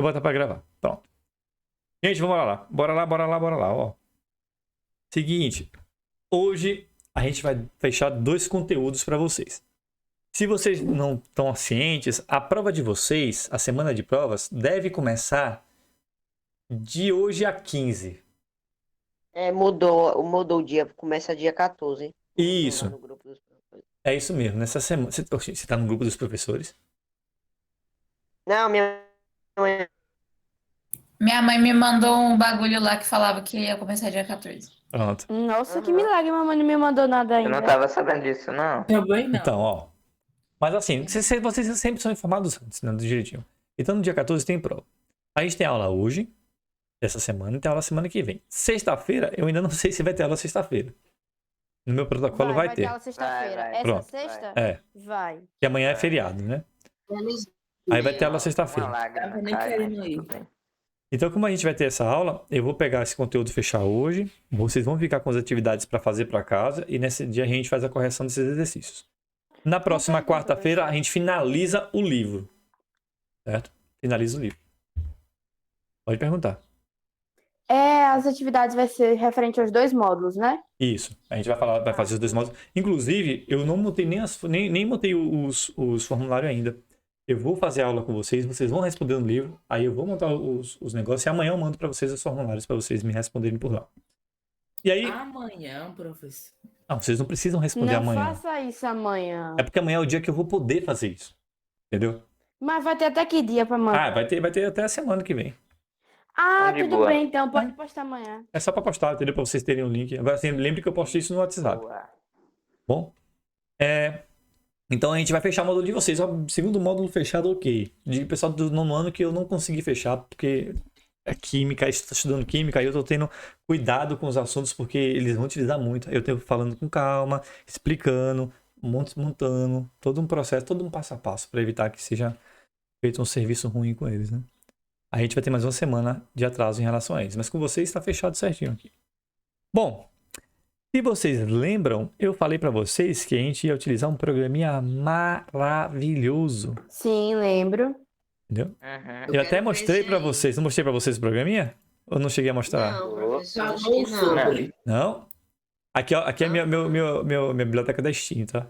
Vou botar pra gravar. Pronto. Gente, vamos lá. Bora lá, ó. Seguinte. Hoje a gente vai fechar 2 conteúdos pra vocês. Se vocês não estão cientes, a prova de vocês, a semana de provas, deve começar de hoje a 15. Mudou o dia, começa dia 14. Isso. Lá no grupo dos professores. É isso mesmo. Nessa semana. Você tá no grupo dos professores? Não, minha mãe. Minha mãe me mandou um bagulho lá que falava que ia começar dia 14. Pronto. Nossa, que milagre, mamãe não me mandou nada Eu ainda. não tava sabendo disso, não. Também não. Então, ó. Mas assim, vocês sempre são informados antes, né? Do direitinho. Então, no dia 14 tem prova. A gente tem aula hoje, dessa semana, e tem aula semana que vem. Sexta-feira, eu ainda não sei se vai ter aula sexta-feira. No meu protocolo vai ter. Vai ter aula sexta-feira. Vai. Essa Pronto. sexta? É, Vai. que amanhã é feriado, né? Aí vai ter aula sexta-feira. Uma lágrima Tava nem cai, querendo mas ir. tudo bem. Então, como a gente vai ter essa aula, eu vou pegar esse conteúdo e fechar hoje. Vocês vão ficar com as atividades para fazer para casa. E nesse dia a gente faz a correção desses exercícios. Na próxima quarta-feira, a gente finaliza o livro. Certo? Finaliza o livro. Pode perguntar. As atividades vai ser referente aos 2 módulos, né? Isso. A gente vai fazer os 2 módulos. Inclusive, eu não montei nem montei os formulários ainda. Eu vou fazer a aula com vocês vão responder no livro, aí eu vou montar os negócios e amanhã eu mando para vocês os formulários para vocês me responderem por lá. E aí... Amanhã, professor. Não, vocês não precisam responder Não amanhã. faça isso amanhã. É porque amanhã é o dia que eu vou poder fazer isso. Entendeu? Mas vai ter até que dia pra mandar? Ah, vai ter até a semana que vem. De Tudo boa. bem, então. Pode postar amanhã. É só para postar, entendeu? Para vocês terem o link. Agora, assim, lembre que eu postei isso no WhatsApp. Boa. Bom? Então a gente vai fechar o módulo de vocês. Ó, segundo módulo fechado, ok. De pessoal do 9º ano que eu não consegui fechar, porque é química, estou estudando química, e eu estou tendo cuidado com os assuntos, porque eles vão utilizar muito. Aí eu estou falando com calma, explicando, montando, todo um processo, todo um passo a passo, para evitar que seja feito um serviço ruim com eles, né? A gente vai ter mais uma semana de atraso em relação a eles. Mas com vocês está fechado certinho aqui. Bom, se vocês lembram, eu falei para vocês que a gente ia utilizar um programinha maravilhoso. Sim, lembro. Entendeu? Uhum. Eu até mostrei para vocês. Não mostrei para vocês o programinha? Ou não cheguei a mostrar? Não, professor, acho Falou que não. sobre. Não? Aqui, ó, aqui é minha biblioteca da Steam, tá?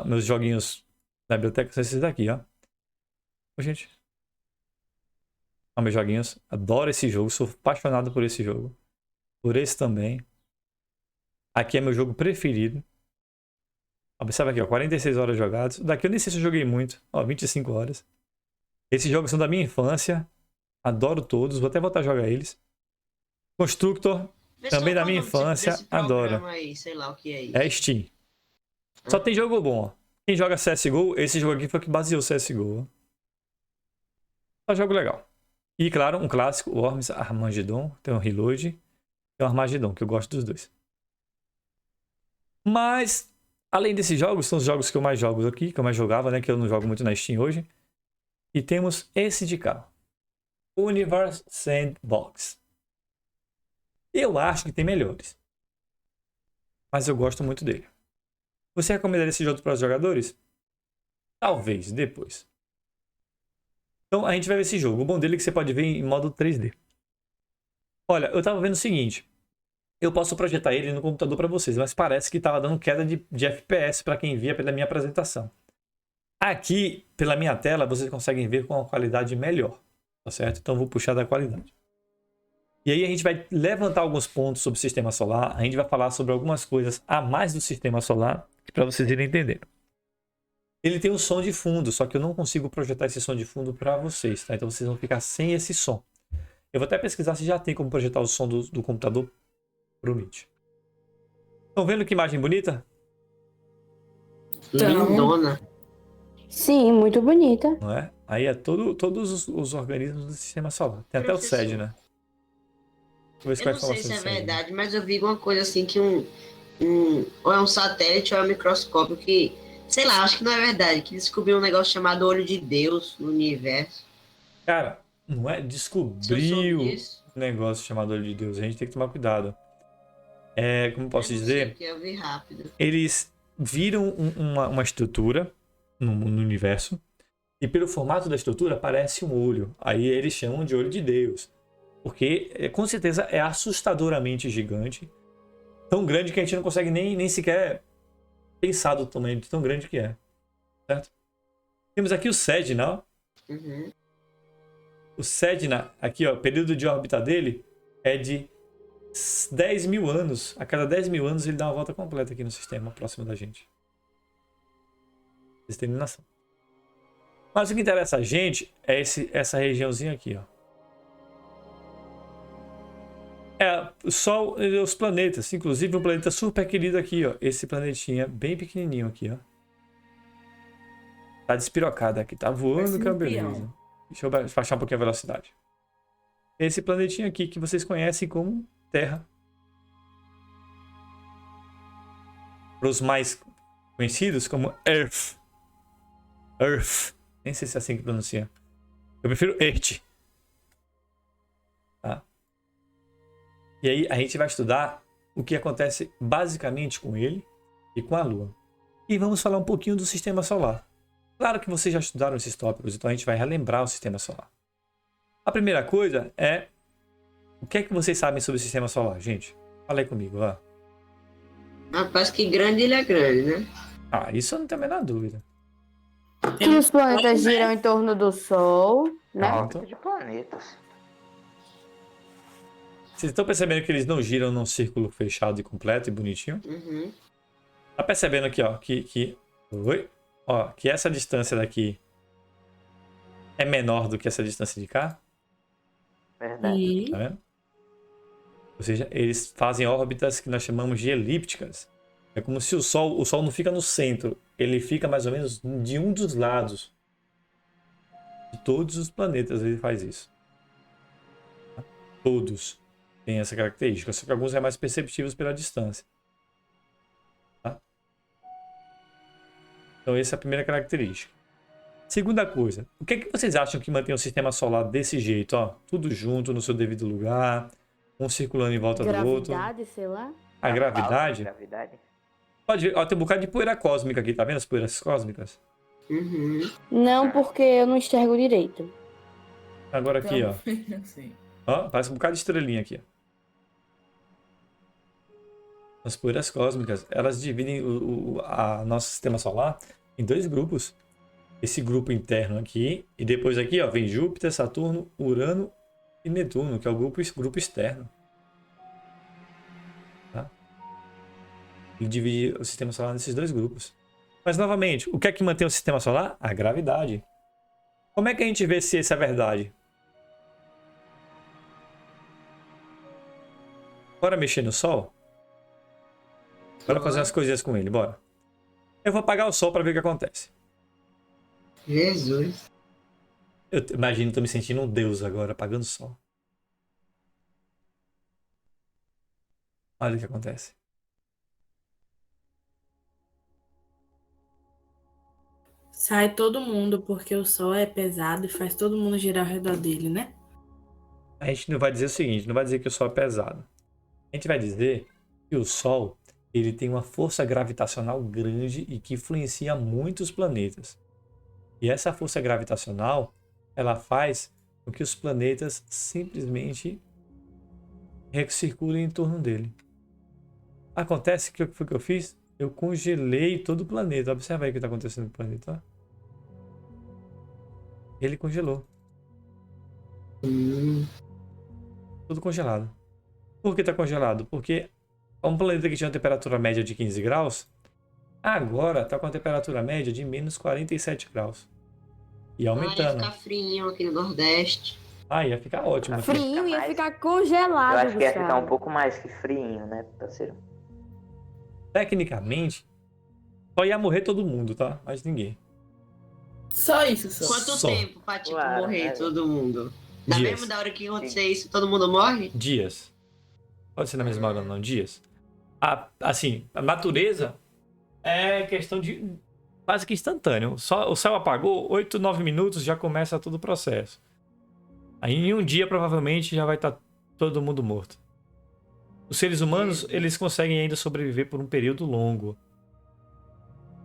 Meus joguinhos da biblioteca são esses daqui, ó. Ô, gente. Meus joguinhos. Adoro esse jogo. Sou apaixonado por esse jogo. Por esse também. Aqui é meu jogo preferido. Observa aqui, ó. 46 horas jogadas. Daqui eu nem sei se eu joguei muito. Ó, 25 horas. Esses jogos são da minha infância. Adoro todos. Vou até voltar a jogar eles. Constructor. Também da minha infância. Adoro. Aí, sei lá o que é isso. É Steam. Só tem jogo bom, ó. Quem joga CSGO, esse jogo aqui foi o que baseou o CSGO. Só jogo legal. E, claro, um clássico, o Worms Armageddon. Tem o Reload. Tem o Armageddon, que eu gosto dos dois. Mas, além desses jogos, são os jogos que eu mais jogo aqui, que eu mais jogava, né? Que eu não jogo muito na Steam hoje. E temos esse de cá. Universe Sandbox. Eu acho que tem melhores. Mas eu gosto muito dele. Você recomendaria esse jogo para os jogadores? Talvez, depois. Então a gente vai ver esse jogo. O bom dele é que você pode ver em modo 3D. Olha, eu tava vendo o seguinte. Eu posso projetar ele no computador para vocês, mas parece que tava dando queda de FPS para quem via pela minha apresentação. Aqui, pela minha tela, vocês conseguem ver com uma qualidade melhor. Tá certo? Então eu vou puxar da qualidade. E aí a gente vai levantar alguns pontos sobre o sistema solar. A gente vai falar sobre algumas coisas a mais do sistema solar, para vocês irem entendendo. Ele tem um som de fundo, só que eu não consigo projetar esse som de fundo para vocês, tá? Então vocês vão ficar sem esse som. Eu vou até pesquisar se já tem como projetar o som do computador pro Meet. Estão vendo que imagem bonita? Lindona. Sim, muito bonita. Não é? Aí é todos os organismos do sistema solar. Tem até o Professor, SED, né? Deixa eu ver Eu qual não sei se é do SED. verdade, mas eu vi uma coisa assim que ou é um satélite ou é um microscópio que, sei lá, acho que não é verdade, que descobriu um negócio chamado olho de Deus no universo. Cara, não é? Você soube Descobriu disso? um negócio chamado olho de Deus. A gente tem que tomar cuidado. Como posso Eu não sei, dizer? porque eu vi rápido. Eles viram uma estrutura no universo E pelo formato da estrutura parece um olho. Aí eles chamam de olho de Deus. Porque com certeza é assustadoramente gigante. Tão grande que a gente não consegue nem sequer pensar do tamanho de tão grande que é. Certo? Temos aqui o Sedna, ó. Uhum. O Sedna, aqui, ó, o período de órbita dele é de 10 mil anos. A cada 10 mil anos ele dá uma volta completa aqui no sistema, próximo da gente. Vocês têm noção. Mas o que interessa a gente é essa regiãozinha aqui, ó. É o Sol e os planetas. Inclusive um planeta super querido aqui, ó. Esse planetinha bem pequenininho aqui, ó. Tá despirocado aqui, tá voando, Parece que é um beleza. peão. Deixa eu baixar um pouquinho a velocidade. Esse planetinha aqui que vocês conhecem como Terra. Para os mais conhecidos como Earth. Earth. Nem sei se é assim que pronuncia. Eu prefiro Earth. Tá? E aí a gente vai estudar o que acontece basicamente com ele e com a Lua. E vamos falar um pouquinho do Sistema Solar. Claro que vocês já estudaram esses tópicos, então a gente vai relembrar o Sistema Solar. A primeira coisa é... O que é que vocês sabem sobre o Sistema Solar, gente? Fala aí comigo, ó. Rapaz, que grande ele é grande, né? Ah, isso eu não tenho a menor dúvida. Que os planetas giram em torno do Sol, né? É uma órbita de planetas. Vocês estão percebendo que eles não giram num círculo fechado e completo e bonitinho? Uhum. Tá percebendo aqui, ó, Oi? Ó, que essa distância daqui é menor do que essa distância de cá? Verdade. E Tá vendo? Ou seja, eles fazem órbitas que nós chamamos de elípticas. É como se o Sol não fica no centro, ele fica mais ou menos de um dos lados. De todos os planetas ele faz isso. Tá? Todos têm essa característica, só que alguns é mais perceptíveis pela distância. Tá? Então essa é a primeira característica. Segunda coisa, o que é que vocês acham que mantém o sistema solar desse jeito? Ó, tudo junto no seu devido lugar, um circulando em volta do outro. Gravidade, sei lá. A gravidade? Gravidade. Pode ver, ó, tem um bocado de poeira cósmica aqui, tá vendo as poeiras cósmicas? Uhum. Não, porque eu não enxergo direito. Agora aqui, ó. Sim. Ó, parece um bocado de estrelinha aqui, ó. As poeiras cósmicas, elas dividem a nosso sistema solar em dois grupos. Esse grupo interno aqui, e depois aqui, ó, vem Júpiter, Saturno, Urano e Netuno, que é o grupo externo. Tá? Ele divide o sistema solar nesses dois grupos. Mas, novamente, o que é que mantém o sistema solar? A gravidade. Como é que a gente vê se isso é verdade? Bora mexer no Sol? Bora fazer umas coisinhas com ele, bora. Eu vou apagar o Sol para ver o que acontece. Jesus. Eu imagino, tô me sentindo um deus agora, apagando o Sol. Olha o que acontece. Sai todo mundo, porque o Sol é pesado e faz todo mundo girar ao redor dele, né? A gente não vai dizer o seguinte, não vai dizer que o Sol é pesado. A gente vai dizer que o Sol, ele tem uma força gravitacional grande e que influencia muitos planetas. E essa força gravitacional, ela faz com que os planetas simplesmente circulem em torno dele. Acontece que o que foi que eu fiz? Eu congelei todo o planeta. Observa aí o que está acontecendo com o planeta. Ó. Ele congelou. Tudo congelado. Por que está congelado? Porque um planeta que tinha uma temperatura média de 15 graus, agora está com a temperatura média de menos 47 graus. E Ia aumentando. ficar frinho aqui no Nordeste. Ah, ia ficar ótimo aqui. Frio ia mais. ficar Eu congelado, acho que ia ficar Gustavo. um pouco mais que friinho, né, parceiro? Tecnicamente, só ia morrer todo mundo, tá? Mais ninguém. Só isso, só. Quanto Só. tempo pra, tipo, Claro, morrer né? todo mundo? Da Dias. mesma da hora que acontecer isso, todo mundo morre? Dias. Pode ser na mesma hora, não. Dias. Assim, a natureza é questão de quase que instantâneo. Só, o céu apagou, 8, 9 minutos já começa todo o processo. Aí em um dia provavelmente já vai estar todo mundo morto. Os seres humanos, eles conseguem ainda sobreviver por um período longo.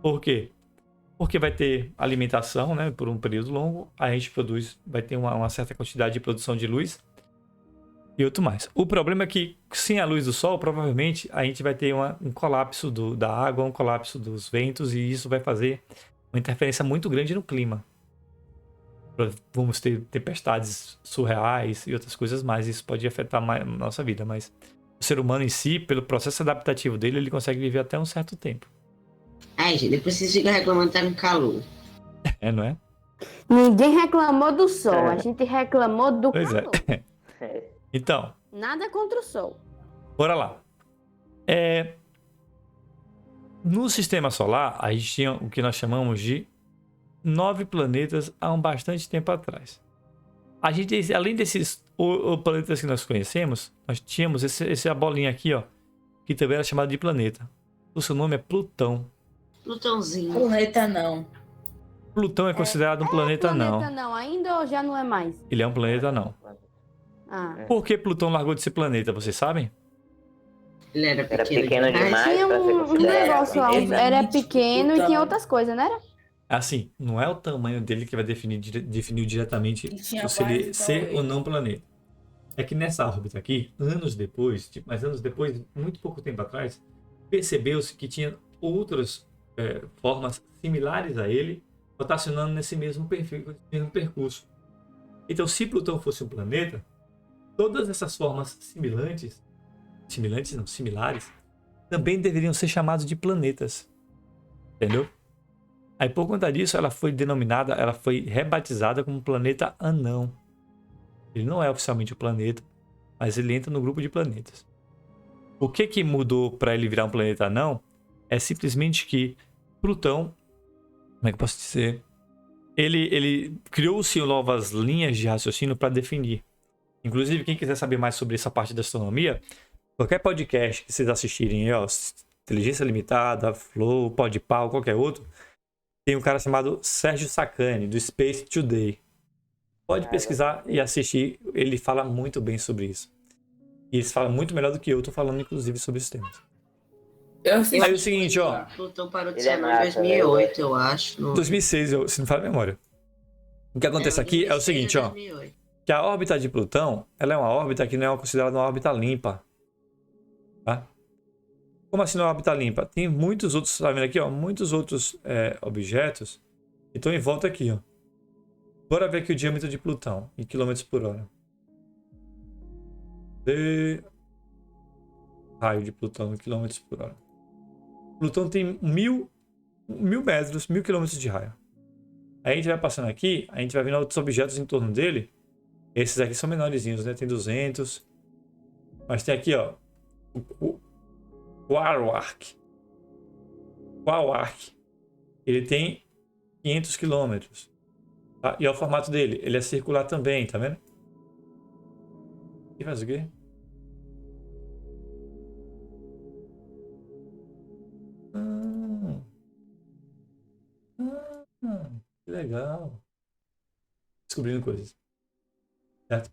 Por quê? Porque vai ter alimentação, né, por um período longo, a gente vai ter uma certa quantidade de produção de luz e outro mais. O problema é que, sem a luz do sol, provavelmente a gente vai ter um colapso da água, um colapso dos ventos, e isso vai fazer uma interferência muito grande no clima. Vamos ter tempestades surreais e outras coisas mais. Isso pode afetar mais a nossa vida, mas o ser humano em si, pelo processo adaptativo dele, ele consegue viver até um certo tempo. Ai, gente, depois vocês ficam reclamando que tá no calor. É, não é? Ninguém reclamou do sol, a gente reclamou do Pois é. calor. Então, Nada contra o sol. bora lá. No sistema solar, a gente tinha o que nós chamamos de 9 planetas há bastante tempo atrás. A gente, além desses planetas que nós conhecemos, nós tínhamos essa bolinha aqui, ó, que também era chamada de planeta. O seu nome é Plutão. Plutãozinho. Planeta não. Plutão é considerado um planeta não. Planeta não, ainda ou já não é mais? Ele é um planeta não. Ah. Por que Plutão largou de ser planeta, vocês sabem? Ele era Era pequeno, pequeno demais Tinha pra ser um considerado. negócio lá, planeta. era Tipo, pequeno e Plutão. tinha outras coisas, não era? Assim, não é o tamanho dele que vai definir diretamente Ele tinha se ele vários ser tamanhos. ou não planeta. É que nessa órbita aqui, anos depois, muito pouco tempo atrás, percebeu-se que tinha outras formas similares a ele rotacionando nesse mesmo percurso. Então, se Plutão fosse um planeta, todas essas formas similares, também deveriam ser chamadas de planetas. Entendeu? Aí, por conta disso, ela foi rebatizada como planeta anão. Ele não é oficialmente um planeta, mas ele entra no grupo de planetas. O que mudou para ele virar um planeta anão é simplesmente que Plutão, como é que eu posso dizer? Ele criou-se novas linhas de raciocínio para definir. Inclusive, quem quiser saber mais sobre essa parte da astronomia, qualquer podcast que vocês assistirem, Inteligência Limitada, Flow, Podpah, qualquer outro, tem um cara chamado Sérgio Sacani, do Space Today. Pode pesquisar e assistir, ele fala muito bem sobre isso. E ele fala muito melhor do que eu estou falando, inclusive, sobre esses temas. Aí é o seguinte, ó. Plutão parou de Ele é ser anão em massa, 2008, eu acho. 2006, se não falha a memória. O que acontece aqui é o seguinte, ó. 2008. Que a órbita de Plutão, ela é uma órbita que não é considerada uma órbita limpa. Tá? Como assim não é uma órbita limpa? Tem muitos outros, tá vendo aqui, ó? Muitos outros objetos que estão em volta aqui, ó. Bora ver aqui o diâmetro de Plutão, em quilômetros por hora. Raio de Plutão em quilômetros por hora. Plutão tem 1000 metros, 1000 quilômetros de raio. Aí a gente vai passando aqui, a gente vai vendo outros objetos em torno dele. Esses aqui são menorzinhos, né? Tem 200. Mas tem aqui, ó. O Quaoar. Ele tem 500 quilômetros. Tá? E é o formato dele. Ele é circular também, tá vendo? E faz o quê? Que legal. Descobrindo coisas. Certo?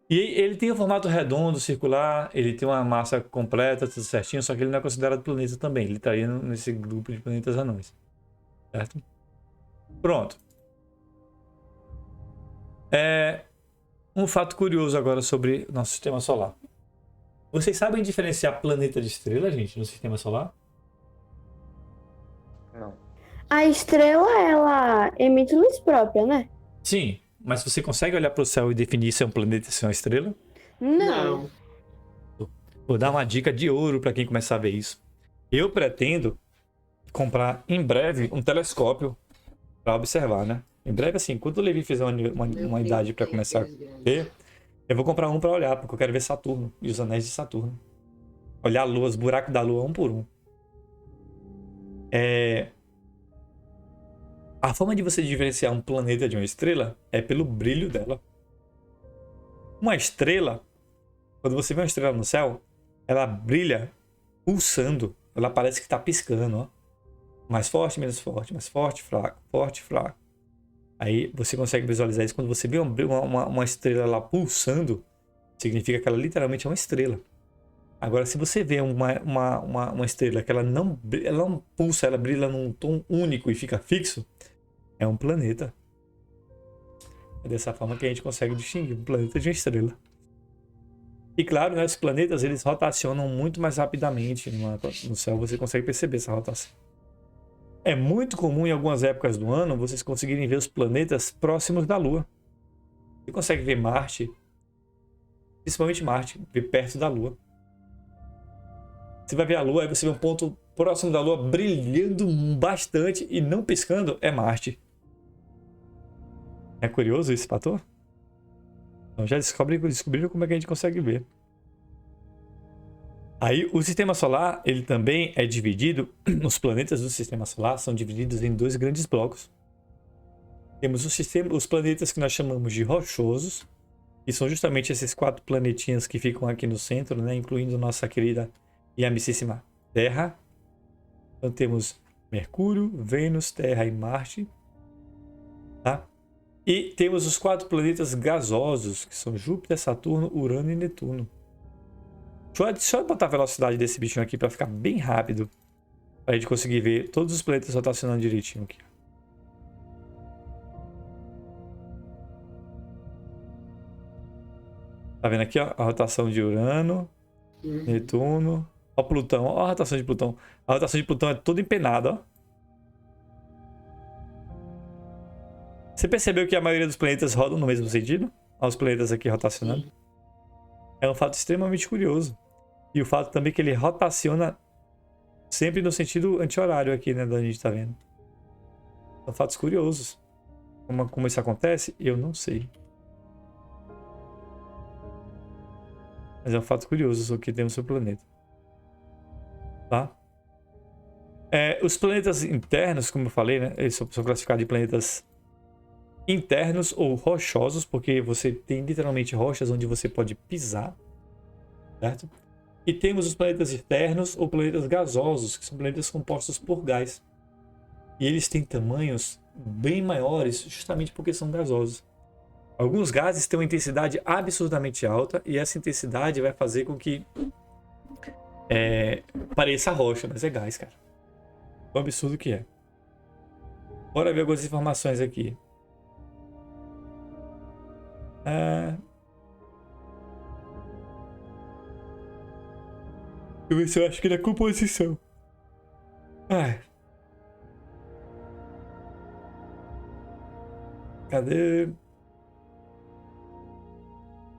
E ele tem o formato redondo, circular, ele tem uma massa completa, tudo certinho, só que ele não é considerado planeta também. Ele estaria nesse grupo de planetas anões. Certo? Pronto. Um fato curioso agora sobre o nosso sistema solar. Vocês sabem diferenciar planeta de estrela, gente, no sistema solar? Não. A estrela, ela emite luz própria, né? Sim, mas você consegue olhar para o céu e definir se é um planeta e se é uma estrela? Não. Vou dar uma dica de ouro para quem começar a ver isso. Eu pretendo comprar em breve um telescópio para observar, né? Em breve, assim, quando o Levi fizer uma idade para começar a ver, eu vou comprar um para olhar, porque eu quero ver Saturno e os anéis de Saturno. Olhar a Lua, os buracos da Lua um por um. A forma de você diferenciar um planeta de uma estrela é pelo brilho dela. Uma estrela, quando você vê uma estrela no céu, ela brilha pulsando. Ela parece que está piscando, ó. Mais forte, menos forte, mais forte, fraco, forte, fraco. Aí você consegue visualizar isso. Quando você vê uma estrela lá pulsando, significa que ela literalmente é uma estrela. Agora, se você vê uma estrela que ela não pulsa, ela brilha num tom único e fica fixo, é um planeta. É dessa forma que a gente consegue distinguir um planeta de uma estrela. E claro, né, os planetas eles rotacionam muito mais rapidamente no céu, você consegue perceber essa rotação. É muito comum em algumas épocas do ano vocês conseguirem ver os planetas próximos da Lua. Você consegue ver Marte, principalmente Marte, ver perto da Lua. Você vai ver a Lua, aí você vê um ponto próximo da Lua brilhando bastante e não piscando, é Marte. É curioso esse fator? Então já descobriram como é que a gente consegue ver. Aí o sistema solar, ele também é dividido, os planetas do sistema solar são divididos em dois grandes blocos. Temos os planetas que nós chamamos de rochosos, que são justamente esses 4 planetinhas que ficam aqui no centro, né, incluindo nossa querida e amicíssima Terra. Então temos Mercúrio, Vênus, Terra e Marte. Tá? E temos os 4 planetas gasosos, que são Júpiter, Saturno, Urano e Netuno. Deixa eu botar a velocidade desse bichinho aqui para ficar bem rápido. Para a gente conseguir ver todos os planetas rotacionando direitinho aqui. Tá vendo aqui, ó, a rotação de Urano, Netuno, ó Plutão, ó a rotação de Plutão. A rotação de Plutão é toda empenada, ó. Você percebeu que a maioria dos planetas rodam no mesmo sentido? Olha os planetas aqui rotacionando. É um fato extremamente curioso. E o fato também que ele rotaciona sempre no sentido anti-horário aqui, né, da gente tá vendo. São fatos curiosos. Como isso acontece, eu não sei. Mas é um fato curioso o que tem no seu planeta. Tá? Os planetas internos, como eu falei, né, eles são classificados de planetas internos ou rochosos, porque você tem literalmente rochas onde você pode pisar, certo? E temos os planetas externos ou planetas gasosos, que são planetas compostos por gás. E eles têm tamanhos bem maiores justamente porque são gasosos. Alguns gases têm uma intensidade absurdamente alta e essa intensidade vai fazer com que pareça rocha, mas é gás, cara. O absurdo que é. Bora ver algumas informações aqui. Deixa eu ver se eu acho que na composição. Cadê?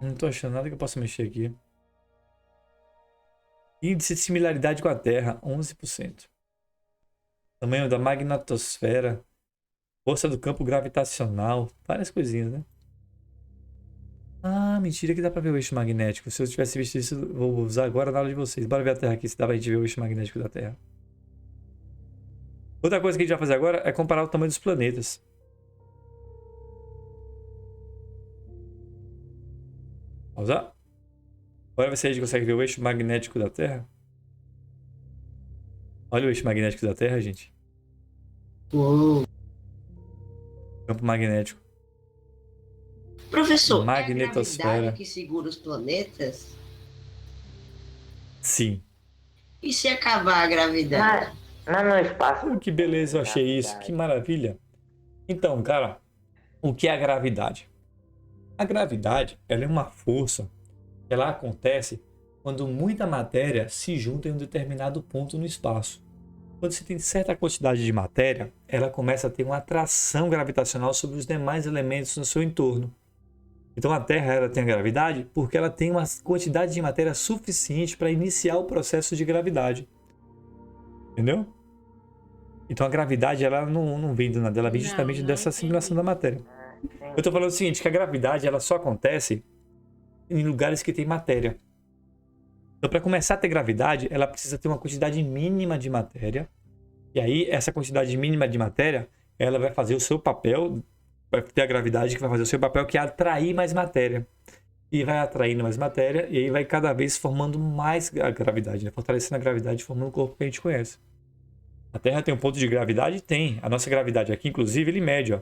Não tô achando nada que eu possa mexer aqui. Índice de similaridade com a Terra, 11%. Tamanho da magnetosfera. Força do campo gravitacional. Várias coisinhas, né? Ah, mentira que dá pra ver o eixo magnético. Se eu tivesse visto isso, eu vou usar agora na aula de vocês. Bora ver a Terra aqui, se dá pra gente ver o eixo magnético da Terra. Outra coisa que a gente vai fazer agora é comparar o tamanho dos planetas. Vamos lá? Bora ver se a gente consegue ver o eixo magnético da Terra. Olha o eixo magnético da Terra, gente. Uou. Campo magnético. Professor, Magnetosfera. é a gravidade que segura os planetas? Sim. E se acabar a gravidade? Mas no espaço. Que beleza, eu achei isso. Que maravilha. Então, cara, o que é a gravidade? A gravidade, ela é uma força. Ela acontece quando muita matéria se junta em um determinado ponto no espaço. Quando você tem certa quantidade de matéria, ela começa a ter uma atração gravitacional sobre os demais elementos no seu entorno. Então a Terra ela tem a gravidade porque ela tem uma quantidade de matéria suficiente para iniciar o processo de gravidade. Entendeu? Então a gravidade ela não vem do nada, ela vem justamente dessa assimilação da matéria. Eu estou falando o seguinte, que a gravidade ela só acontece em lugares que tem matéria. Então para começar a ter gravidade, ela precisa ter uma quantidade mínima de matéria. E aí essa quantidade mínima de matéria, ela vai fazer o seu papel, vai ter a gravidade que vai fazer o seu papel, que é atrair mais matéria. E vai atraindo mais matéria, e aí vai cada vez formando mais a gravidade, né? Fortalecendo a gravidade, formando o corpo que a gente conhece. A Terra tem um ponto de gravidade? Tem. A nossa gravidade aqui, inclusive, ele mede, ó.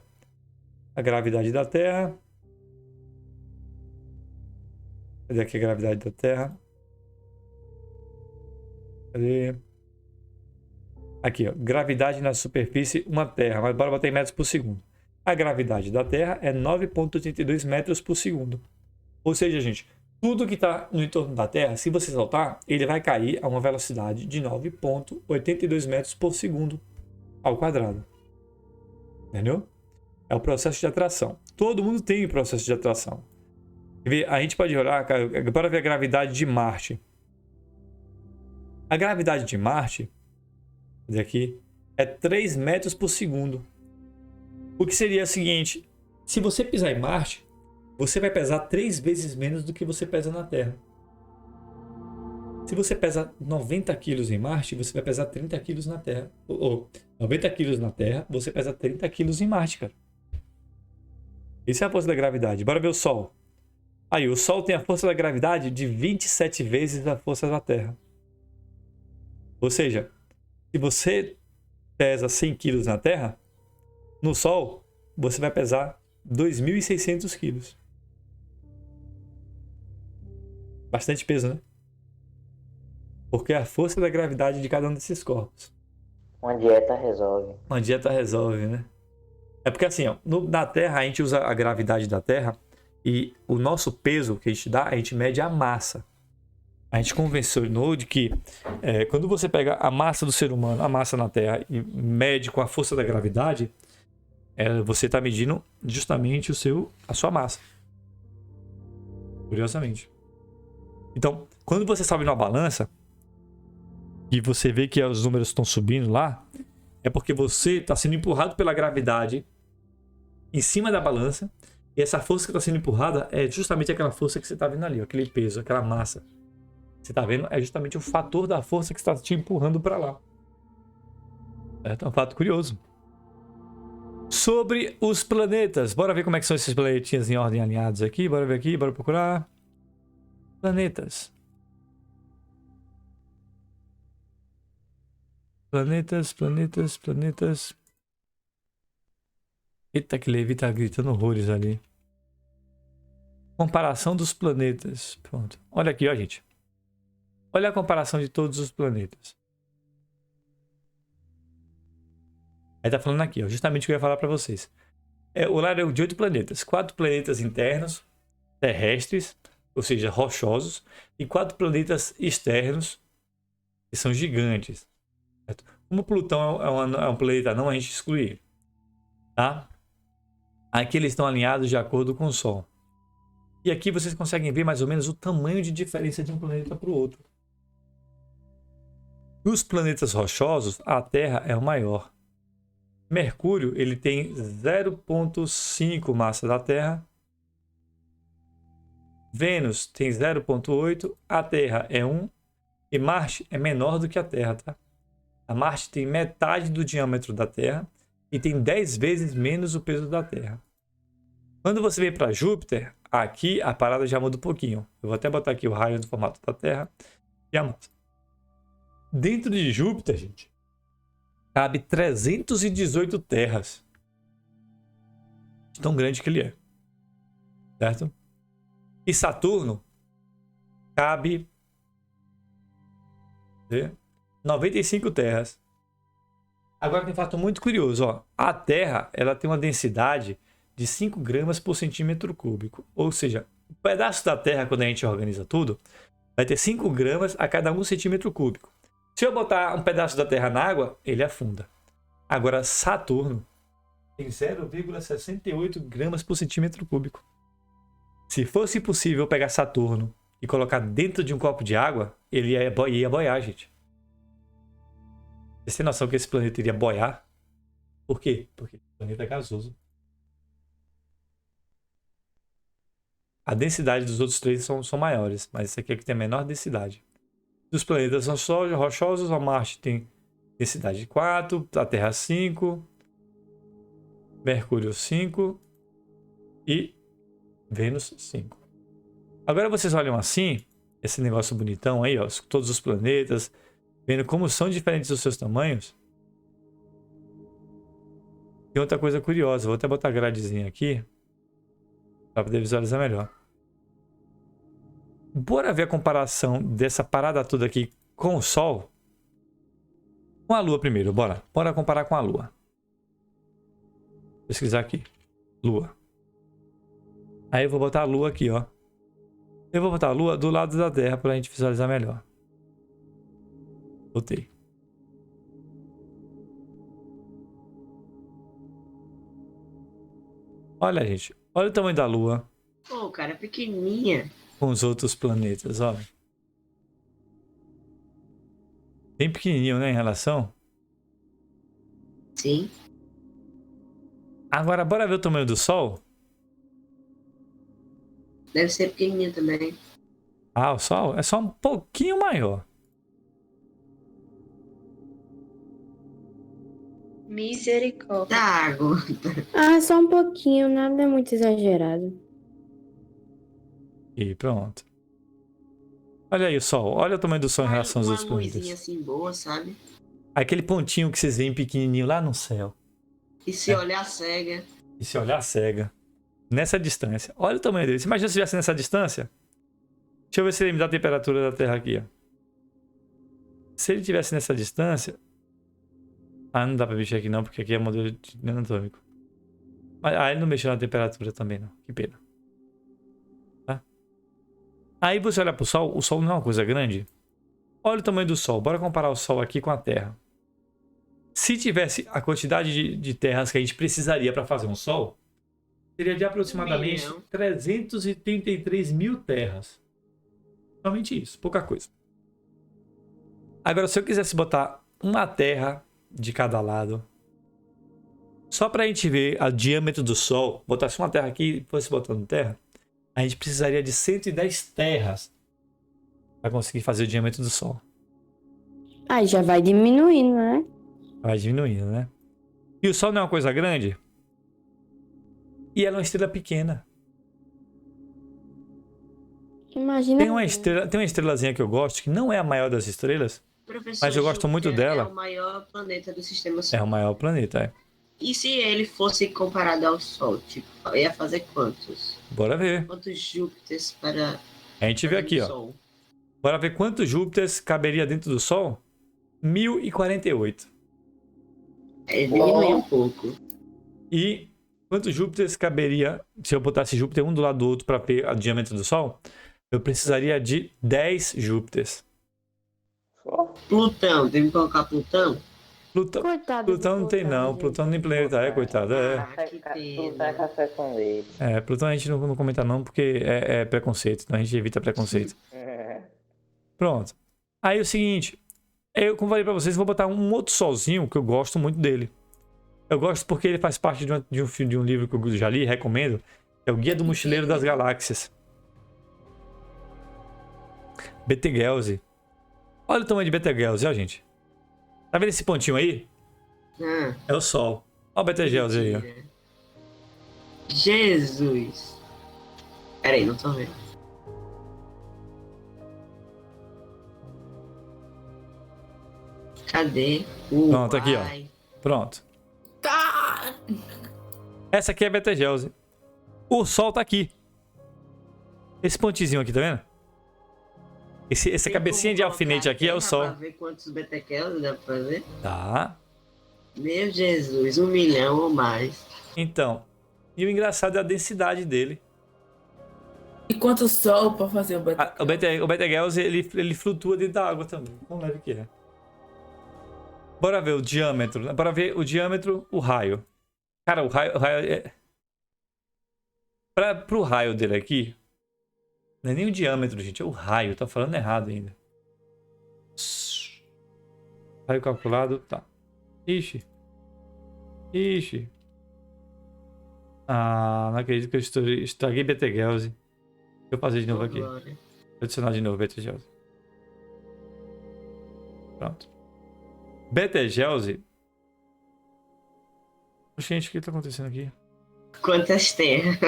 A gravidade da Terra. Cadê aqui a gravidade da Terra? Cadê? Aqui, ó. Gravidade na superfície, uma Terra. Mas bora botar em metros por segundo. A gravidade da Terra é 9,82 metros por segundo. Ou seja, gente, tudo que está no entorno da Terra, se você soltar, ele vai cair a uma velocidade de 9,82 metros por segundo ao quadrado. Entendeu? É o processo de atração. Todo mundo tem o processo de atração. A gente pode olhar para ver a gravidade de Marte. A gravidade de Marte, aqui, é 3 metros por segundo. O que seria o seguinte: se você pisar em Marte, você vai pesar 3 vezes menos do que você pesa na Terra. Se você pesa 90 quilos em Marte, você vai pesar 30 quilos na Terra. Ou 90 quilos na Terra, você pesa 30 quilos em Marte, cara. Isso é a força da gravidade. Bora ver o Sol. Aí, o Sol tem a força da gravidade de 27 vezes a força da Terra. Ou seja, se você pesa 100 quilos na Terra, no Sol, você vai pesar 2.600 quilos. Bastante peso, né? Porque é a força da gravidade de cada um desses corpos. Uma dieta resolve. Uma dieta resolve, né? É porque assim, ó, na Terra a gente usa a gravidade da Terra e o nosso peso que a gente dá, a gente mede a massa. A gente convencionou de que quando você pega a massa do ser humano, a massa na Terra, e mede com a força da gravidade, você está medindo justamente a sua massa. Curiosamente. Então, quando você sobe numa balança e você vê que os números estão subindo lá, é porque você está sendo empurrado pela gravidade em cima da balança, e essa força que está sendo empurrada é justamente aquela força que você está vendo ali, ó, aquele peso, aquela massa. Você está vendo? É justamente o fator da força que está te empurrando para lá. É um fato curioso. Sobre os planetas. Bora ver como é que são esses planetinhas em ordem alinhados aqui. Bora ver aqui, bora procurar. Planetas. Planetas. Eita, que Levi tá gritando horrores ali. Comparação dos planetas. Pronto. Olha aqui, ó, gente. Olha a comparação de todos os planetas. Aí tá falando aqui, ó, justamente o que eu ia falar para vocês. O lar é de 8 planetas. 4 planetas internos, terrestres, ou seja, rochosos, e 4 planetas externos, que são gigantes. Certo? Como Plutão é um planeta não, a gente exclui ele. Tá? Aqui eles estão alinhados de acordo com o Sol. E aqui vocês conseguem ver mais ou menos o tamanho de diferença de um planeta para o outro. Dos planetas rochosos, a Terra é o maior. Mercúrio ele tem 0,5 massa da Terra. Vênus tem 0,8. A Terra é 1. E Marte é menor do que a Terra, tá? A Marte tem metade do diâmetro da Terra e tem 10 vezes menos o peso da Terra. Quando você vem para Júpiter, aqui a parada já muda um pouquinho. Eu vou até botar aqui o raio do formato da Terra e a massa. Dentro de Júpiter, gente, cabe 318 terras. Tão grande que ele é. Certo? E Saturno cabe 95 terras. Agora tem um fato muito curioso, ó. A Terra, ela tem uma densidade de 5 gramas por centímetro cúbico. Ou seja, um pedaço da Terra, quando a gente organiza tudo, vai ter 5 gramas a cada 1 centímetro cúbico. Se eu botar um pedaço da Terra na água, ele afunda. Agora, Saturno tem 0,68 gramas por centímetro cúbico. Se fosse possível pegar Saturno e colocar dentro de um copo de água, ele ia boiar, gente. Você tem noção que esse planeta iria boiar? Por quê? Porque o planeta é gasoso. A densidade dos outros três são maiores, mas esse aqui é que tem a menor densidade. Os planetas são só rochosos, a Marte tem densidade 4, a Terra 5, Mercúrio 5 e Vênus 5. Agora vocês olham assim, esse negócio bonitão aí, ó, todos os planetas, vendo como são diferentes os seus tamanhos. Tem outra coisa curiosa, vou até botar a gradezinha aqui para poder visualizar melhor. Bora ver a comparação dessa parada toda aqui com o Sol. Com a Lua primeiro, bora. Bora comparar com a Lua. Pesquisar aqui. Lua. Aí eu vou botar a Lua aqui, ó. Eu vou botar a Lua do lado da Terra pra gente visualizar melhor. Botei. Olha, gente. Olha o tamanho da Lua Pô, cara, é pequenininha. com os outros planetas, olha. Bem pequenininho, né, em relação. Sim. Agora, bora ver o tamanho do Sol? Deve ser pequenininha também. Ah, o Sol é só um pouquinho maior. Misericórdia. Da água. Ah, só um pouquinho, nada muito exagerado. E pronto. Olha aí o Sol. Olha o tamanho do Sol em relação aos Uma outros luzinha planetas. assim boa, sabe? Aquele pontinho que vocês veem pequenininho lá no céu. E se olhar cega. E se olhar cega. Nessa distância. Olha o tamanho dele. Você imagina se estivesse nessa distância? Deixa eu ver se ele me dá a temperatura da Terra aqui, ó. Se ele estivesse nessa distância... Ah, não dá pra mexer aqui não, porque aqui é modelo anatômico. Ah, ele não mexeu na temperatura também, não. Que pena. Tá? Aí você olha pro Sol, o Sol não é uma coisa grande. Olha o tamanho do Sol. Bora comparar o Sol aqui com a Terra. Se tivesse a quantidade de terras que a gente precisaria para fazer um Sol, seria de aproximadamente 1 milhão. 333 mil terras. Somente isso, pouca coisa. Agora, se eu quisesse botar uma terra de cada lado, só para a gente ver o diâmetro do Sol, botasse uma terra aqui e fosse botando terra, a gente precisaria de 110 terras para conseguir fazer o diâmetro do Sol. Aí já vai diminuindo, né? Vai diminuindo, né? E o Sol não é uma coisa grande? E ela é uma estrela pequena. Imagina. Tem uma estrelazinha que eu gosto, que não é a maior das estrelas, Professor, mas eu gosto muito Júpiter dela. É o maior planeta do sistema É solar. o maior planeta, é. E se ele fosse comparado ao Sol? Tipo, ia fazer quantos? Bora ver. Quantos Júpiteres para A gente vê fazer aqui, o ó. Sol? Bora ver quantos Júpiteres caberia dentro do Sol? 1048. É, diminui um pouco. E quantos Júpiteres caberia, se eu botasse Júpiter um do lado do outro para ver o diâmetro do Sol? Eu precisaria de 10 Júpiteres. Plutão, tem que colocar Plutão? Coitado Plutão do não tem não. gente. Plutão nem planeta é, coitado. Ah, É. que Tudo tá pena. café com leite. Plutão a gente não comenta não porque é preconceito. Então a gente evita preconceito. Pronto. Aí é o seguinte. Eu, como falei pra vocês, vou botar um outro solzinho que eu gosto muito dele. Eu gosto porque ele faz parte de um livro que eu já li e recomendo. É o Guia do Mochileiro das Galáxias. Betelgeuse. Olha o tamanho de Betelgeuse, ó, gente. Tá vendo esse pontinho aí? Ah, É o Sol. Olha o Betelgeuse aí, ó. mentira. Jesus. Peraí, não tô vendo. Cadê? Pronto, aqui, ó. Uai. Pronto. Tá. Essa aqui é Betelgeuse. O Sol tá aqui. Esse pontezinho aqui, tá vendo? Essa Tem cabecinha como de colocar alfinete aqui é o terra Sol. Pra ver quantos Betelgeuse dá pra fazer? Tá. Meu Jesus, 1 milhão ou mais. Então. E o engraçado é a densidade dele. E quanto sol pra fazer o O Betelgeuse, ele flutua dentro da água também. Quão leve que é. Bora ver o diâmetro. Né? Bora ver o diâmetro, o raio. Cara, o raio é... Pro raio dele aqui... Não é nem o diâmetro, gente. É o raio. Tá falando errado ainda. Raio calculado. Tá. Ixi. Ixi. Ah, não acredito que eu estraguei Betelgeuse. Deixa eu fazer de novo aqui. Vou Agora. adicionar de novo Betelgeuse. Pronto. Betelgeuse. Gente, o que tá acontecendo aqui? Quantas terras?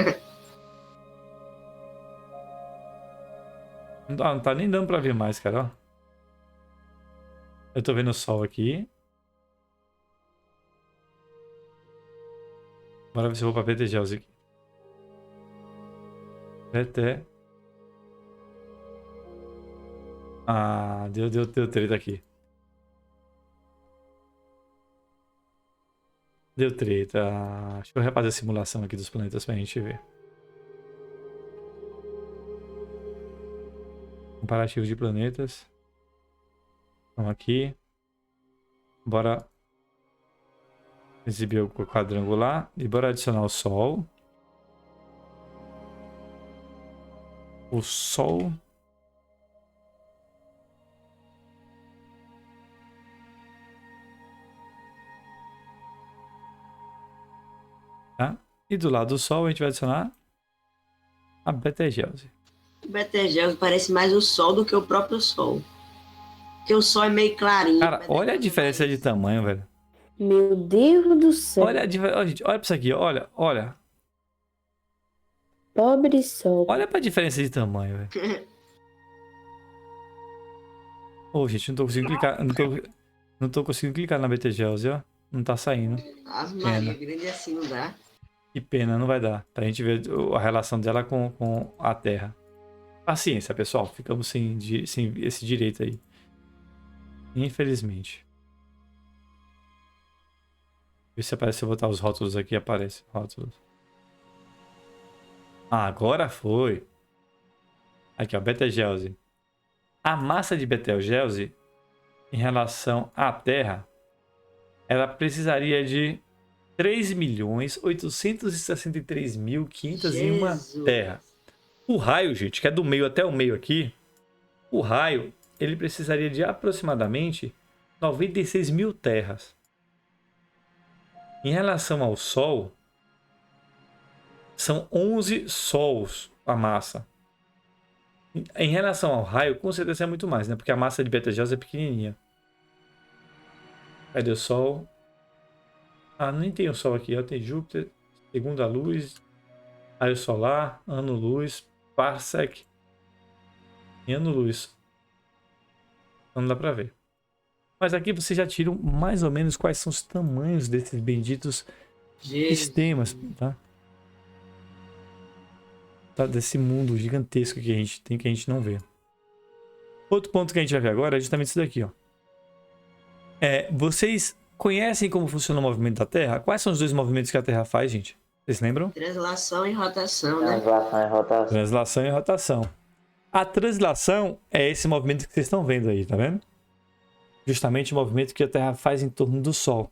Não tá nem dando pra ver mais, cara. Ó. Eu tô vendo o Sol aqui. Bora ver se eu vou pra Betelgeuse aqui. Ah, deu treta aqui. Deu treta. Deixa eu refazer a simulação aqui dos planetas pra gente ver. Comparativo de planetas. Vamos aqui. Bora exibir o quadrangular. E bora adicionar o Sol. O Sol. Tá? E do lado do Sol a gente vai adicionar a Betelgeuse. O Betelgeuse parece mais o Sol do que o próprio Sol. Porque o Sol é meio clarinho. Cara, olha a diferença de tamanho, velho. Meu Deus do céu. Olha a diferença. Olha, gente, olha pra isso aqui, olha, olha. Pobre Sol. Olha pra diferença de tamanho, velho. Ô, gente, não tô conseguindo clicar. Não tô conseguindo clicar na Betelgeuse, ó. Não tá saindo. As Maria, grande assim não dá. Que pena, não vai dar. Pra gente ver a relação dela com a Terra. Paciência, pessoal. Ficamos sem esse direito aí. Infelizmente. Vê se aparece, se eu botar os rótulos aqui, aparece. Rótulos. Ah, agora foi. Aqui, ó, Betelgeuse. A massa de Betelgeuse, em relação à Terra, ela precisaria de 3.863.501 terra. O raio, gente, que é do meio até o meio aqui, o raio, ele precisaria de aproximadamente 96 mil terras. Em relação ao Sol, são 11 sols a massa. Em relação ao raio, com certeza é muito mais, né? Porque a massa de Betelgeuse é pequenininha. Cadê o Sol? Ah, nem tem o Sol aqui. Ó. Tem Júpiter, segunda luz, raio solar, ano-luz, parsec e ano-luz. Não dá pra ver. Mas aqui vocês já tiram mais ou menos quais são os tamanhos desses benditos sistemas, tá? Desse mundo gigantesco que a gente tem, que a gente não vê. Outro ponto que a gente vai ver agora é justamente isso daqui, ó. Vocês conhecem como funciona o movimento da Terra? Quais são os dois movimentos que a Terra faz, gente? Vocês lembram? Translação e rotação, né? Translação e rotação. Translação e rotação. A translação é esse movimento que vocês estão vendo aí, tá vendo? Justamente o movimento que a Terra faz em torno do Sol.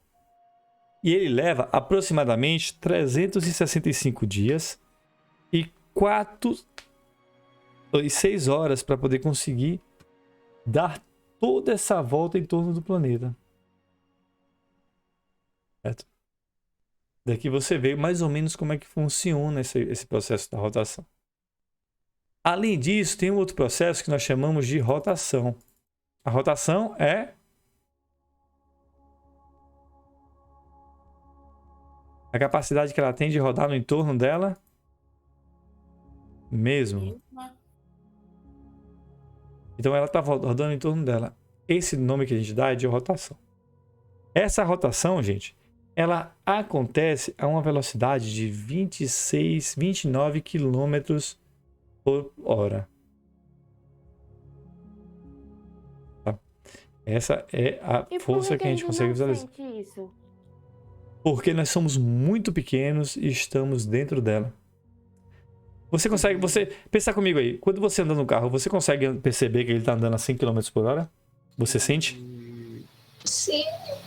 E ele leva aproximadamente 365 dias e 6 horas para poder conseguir dar toda essa volta em torno do planeta. Certo? Daqui você vê mais ou menos como é que funciona esse processo da rotação. Além disso, tem um outro processo que nós chamamos de rotação. A rotação é a capacidade que ela tem de rodar no entorno dela mesmo. Então ela está rodando em torno dela. Esse nome que a gente dá é de rotação. Essa rotação, gente, ela acontece a uma velocidade de 29 km por hora. Tá? Essa é a força que a gente consegue visualizar. Isso? Porque nós somos muito pequenos e estamos dentro dela. Você consegue, pensar comigo aí, quando você anda no carro, você consegue perceber que ele está andando a 100 km por hora? Você sente? Sim.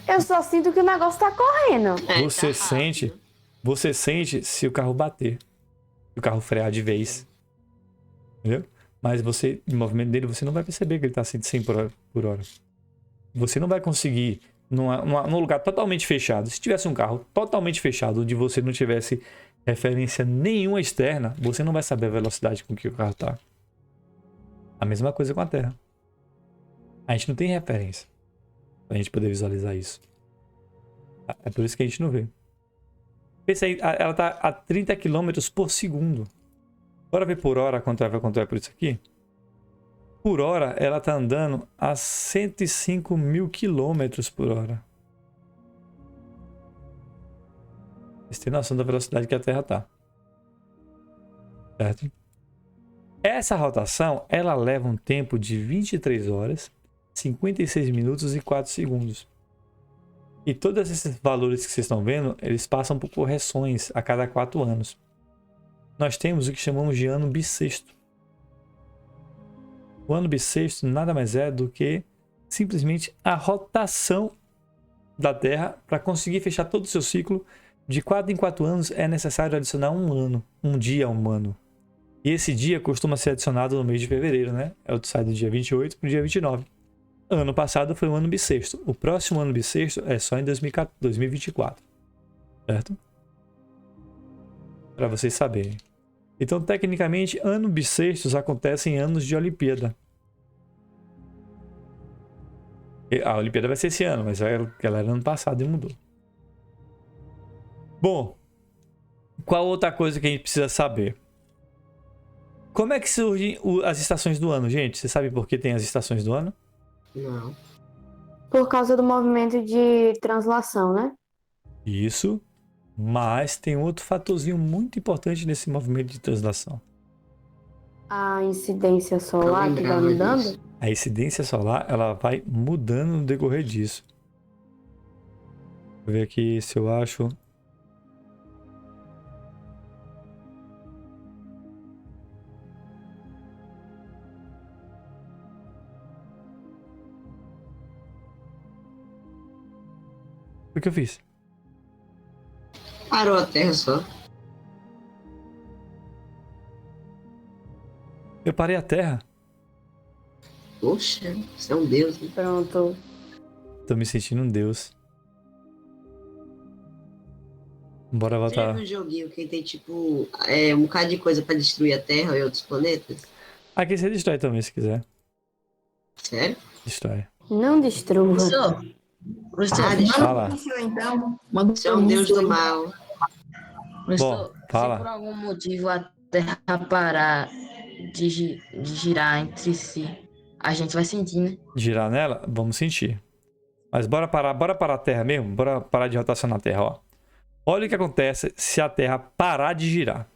Eu só sinto que o negócio tá correndo. Você sente se o carro bater, se o carro frear de vez. Entendeu? Mas você, no movimento dele, você não vai perceber que ele está assim de 100 por hora. Você não vai conseguir, num lugar totalmente fechado, se tivesse um carro totalmente fechado, onde você não tivesse referência nenhuma externa, você não vai saber a velocidade com que o carro está. A mesma coisa com a Terra. A gente não tem referência pra gente poder visualizar isso. É por isso que a gente não vê. Pensa aí, ela está a 30 km por segundo. Bora ver por hora quanto é por isso aqui? Por hora, ela está andando a 105 mil km por hora. Vocês têm noção da velocidade que a Terra está. Certo? Essa rotação, ela leva um tempo de 23 horas, 56 minutos e 4 segundos. E todos esses valores que vocês estão vendo, eles passam por correções a cada 4 anos. Nós temos o que chamamos de ano bissexto. O ano bissexto nada mais é do que simplesmente a rotação da Terra. Para conseguir fechar todo o seu ciclo, de 4 em 4 anos é necessário adicionar um ano, um dia a um ano. E esse dia costuma ser adicionado no mês de fevereiro, né? Sai do dia 28 para o dia 29. Ano passado foi um ano bissexto. O próximo ano bissexto é só em 2024. Certo? Para vocês saberem. Então, tecnicamente, ano bissextos acontecem em anos de Olimpíada. A Olimpíada vai ser esse ano, mas ela era ano passado e mudou. Bom, qual outra coisa que a gente precisa saber? Como é que surgem as estações do ano, gente? Você sabe por que tem as estações do ano? Não. Por causa do movimento de translação, né? Isso, mas tem outro fatorzinho muito importante nesse movimento de translação. A incidência solar Eu que vai lembrava mudando. disso. A incidência solar, ela vai mudando no decorrer disso. Vou ver aqui se eu acho. O que eu fiz? Parou a Terra só. Eu parei a Terra. Poxa, você é um deus, né? Pronto. Tô me sentindo um deus. Bora Você já voltar. viu um joguinho que tem, tipo, um bocado de coisa pra destruir a Terra e outros planetas? Aqui você destrói também, se quiser. Sério? Destrói. Não destrua. Professor, professor, deixa eu Fala. então, manda Você é um deus do mal. Professor, fala. se por algum motivo a Terra parar de girar entre si, a gente vai sentir, né? Girar nela, vamos sentir. Mas bora parar a Terra mesmo? Bora parar de rotacionar a Terra, ó. Olha o que acontece se a Terra parar de girar.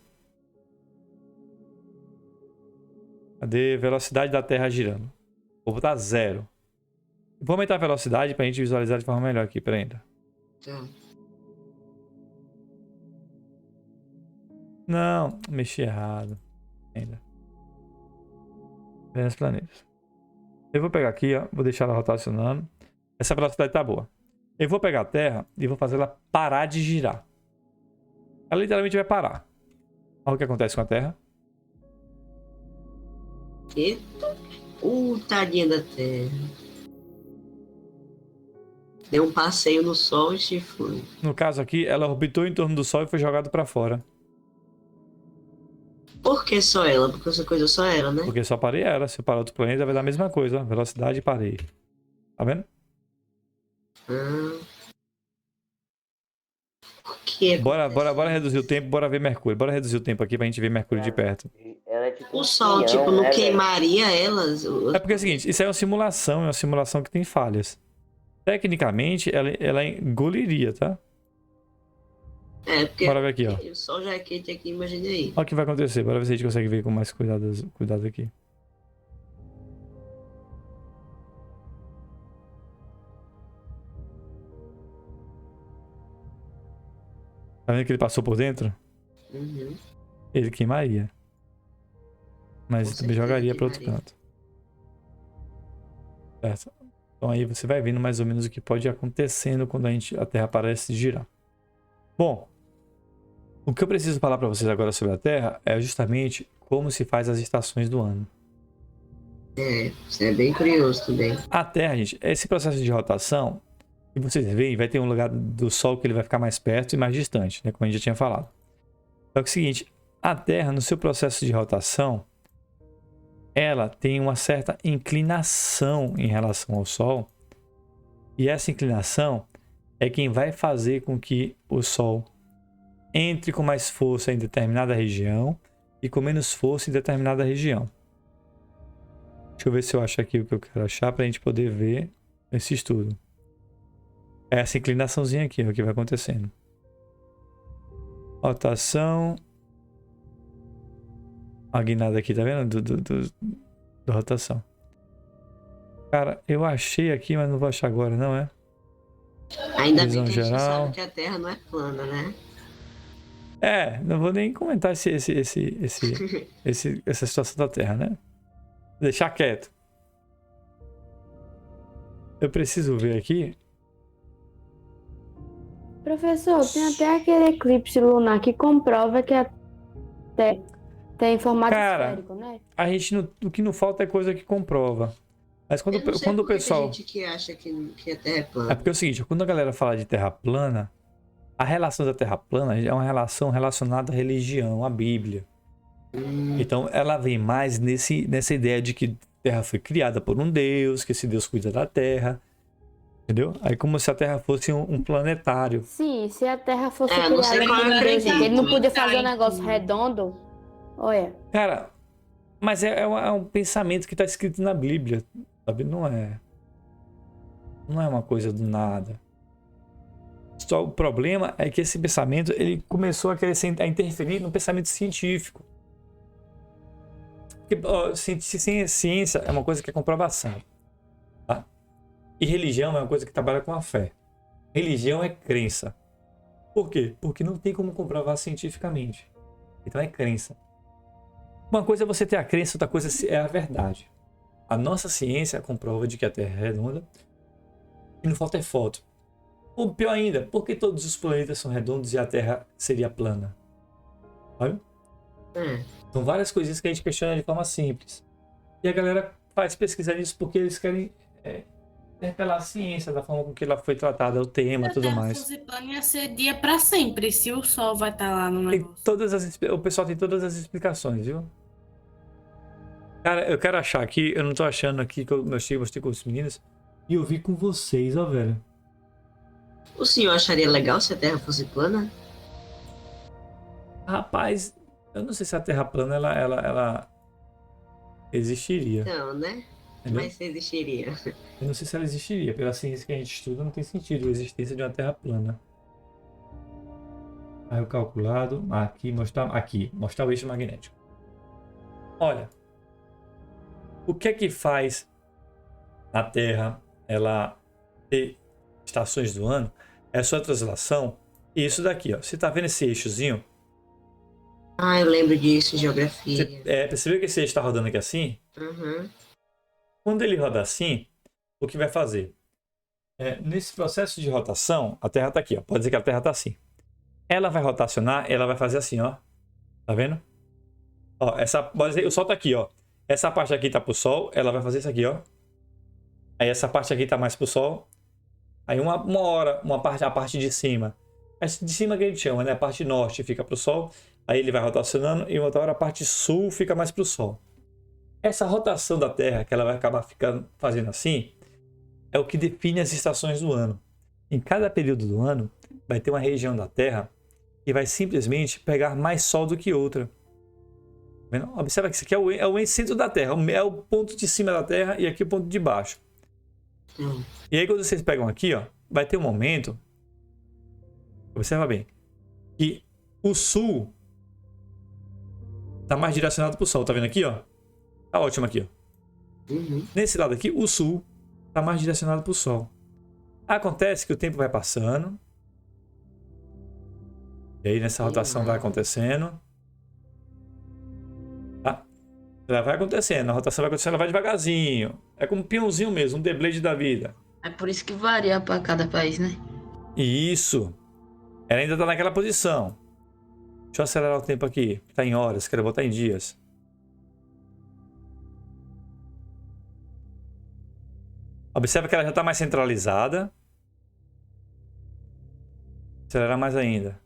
Cadê? Velocidade da Terra girando. Vou botar 0. Vou aumentar a velocidade pra gente visualizar de forma melhor aqui, peraí ainda. Tá. Não, mexi errado. Ainda. Menos planetas. Eu vou pegar aqui, ó. Vou deixar ela rotacionando. Essa velocidade tá boa. Eu vou pegar a Terra e vou fazer ela parar de girar. Ela literalmente vai parar. Olha o que acontece com a Terra. Eita. Tadinha da Terra. Deu um passeio no Sol e se foi. No caso aqui, ela orbitou em torno do Sol e foi jogada pra fora. Por que só ela? Porque essa coisa só ela, né? Porque só parei ela. Se eu parar outro planeta, vai dar a mesma coisa. Velocidade e parei. Tá vendo? Ah. Por que? Bora reduzir o tempo, bora ver Mercúrio. Bora reduzir o tempo aqui pra gente ver Mercúrio de perto. Ela é tipo O um Sol, espião, tipo, não né, velho? queimaria elas? É porque é o seguinte, isso é uma simulação que tem falhas. Tecnicamente, ela engoliria, tá? É, porque Bora ver aqui, ó. o Sol já é quente aqui, imagina aí. Olha o que vai acontecer. Bora ver se a gente consegue ver com mais cuidado aqui. Tá vendo que ele passou por dentro? Uhum. Ele queimaria. Mas Com também certeza jogaria para outro queimaria. canto. Certo. Então aí você vai vendo mais ou menos o que pode ir acontecendo quando a Terra parece girar. Bom, o que eu preciso falar para vocês agora sobre a Terra é justamente como se faz as estações do ano. Isso é bem curioso também. A Terra, gente, esse processo de rotação, que vocês veem, vai ter um lugar do Sol que ele vai ficar mais perto e mais distante, né? Como a gente já tinha falado. Só que é o seguinte, a Terra, no seu processo de rotação, ela tem uma certa inclinação em relação ao Sol. E essa inclinação é quem vai fazer com que o Sol entre com mais força em determinada região e com menos força em determinada região. Deixa eu ver se eu acho aqui o que eu quero achar para a gente poder ver esse estudo. É essa inclinaçãozinha aqui, ó, que vai acontecendo. Rotação. A guinada aqui, tá vendo? Da rotação. Cara, eu achei aqui, mas não vou achar agora, não é? Ainda Visão bem que a gente geral. sabe que a Terra não é plana, né? Não vou nem comentar essa situação da Terra, né? Deixar quieto. Eu preciso ver aqui. Professor, tem até aquele eclipse lunar que comprova que a Terra tem formato Cara, esférico, né? a gente o que não falta é coisa que comprova. Mas Eu não sei quando o por que pessoal. tem gente que acha que a Terra é É plana. porque é o seguinte, quando a galera fala de terra plana, a relação da terra plana é uma relação relacionada à religião, à Bíblia. Então ela vem mais nessa ideia de que a terra foi criada por um Deus, que esse Deus cuida da terra. Entendeu? Aí como se a terra fosse um planetário. Sim, se a Terra fosse É, eu não sei criada qual por eu um Deus, acredito. ele não podia fazer um Tá, negócio então. redondo? Olha, Cara, mas é um pensamento que está escrito na Bíblia, sabe? Não é uma coisa do nada. Só o problema é que esse pensamento ele começou a interferir no pensamento científico. Porque ciência é uma coisa que é comprovação, tá? E religião é uma coisa que trabalha com a fé. Religião é crença. Por quê? Porque não tem como comprovar cientificamente. Então é crença. Uma coisa é você ter a crença, outra coisa é a verdade. A nossa ciência comprova de que a Terra é redonda e não falta é foto. Ou pior ainda, por que todos os planetas são redondos e a Terra seria plana? Sabe? São várias coisinhas que a gente questiona de forma simples. E a galera faz pesquisa nisso porque eles querem interpelar a ciência da forma com que ela foi tratada, o tema e tudo mais. Se plano ia ser dia pra sempre, se o sol vai estar lá no Tem negócio. o pessoal tem todas as explicações, viu? Cara, eu quero achar aqui, eu não tô achando aqui que eu mostrei com os meninos. E eu vi com vocês, ó, velho. O senhor acharia legal se a Terra fosse plana? Rapaz, eu não sei se a Terra plana ela existiria. Não, né? Entendeu? Mas existiria. Eu não sei se ela existiria. Pela ciência que a gente estuda, não tem sentido a existência de uma Terra plana. Aí o calculado, aqui mostrar o eixo magnético. Olha, o que é que faz a Terra ela ter estações do ano? É a sua translação. E isso daqui, ó. Você tá vendo esse eixozinho? Ah, eu lembro disso em geografia. Percebeu que esse eixo está rodando aqui assim? Uhum. Quando ele roda assim, o que vai fazer? Nesse processo de rotação, a Terra está aqui, ó. Pode dizer que a Terra está assim. Ela vai rotacionar, ela vai fazer assim, ó. Tá vendo? Ó, pode dizer, o Sol está aqui, ó. Essa parte aqui está pro Sol, ela vai fazer isso aqui, ó. Aí essa parte aqui está mais pro Sol. Aí uma hora, a parte de cima. Essa de cima que a gente chama, né? A parte norte fica pro Sol. Aí ele vai rotacionando e outra hora a parte sul fica mais pro Sol. Essa rotação da Terra, que ela vai acabar fazendo assim, é o que define as estações do ano. Em cada período do ano, vai ter uma região da Terra que vai simplesmente pegar mais Sol do que outra. Observa que isso aqui é o centro da Terra, é o ponto de cima da Terra e aqui o ponto de baixo. E aí quando vocês pegam aqui, ó, vai ter um momento, observa bem, que o sul tá mais direcionado pro Sol, tá vendo aqui, ó? Tá ótimo aqui, ó. Uhum. Nesse lado aqui, o sul tá mais direcionado pro Sol. Acontece que o tempo vai passando. E aí nessa rotação vai acontecendo. Tá? Ela vai acontecendo, a rotação vai acontecendo, ela vai devagarzinho. É como um peãozinho mesmo, um Beyblade da vida. É por isso que varia para cada país, né? E isso. Ela ainda tá naquela posição. Deixa eu acelerar o tempo aqui. Tá em horas, quero botar em dias. Observa que ela já está mais centralizada. Acelerar mais ainda.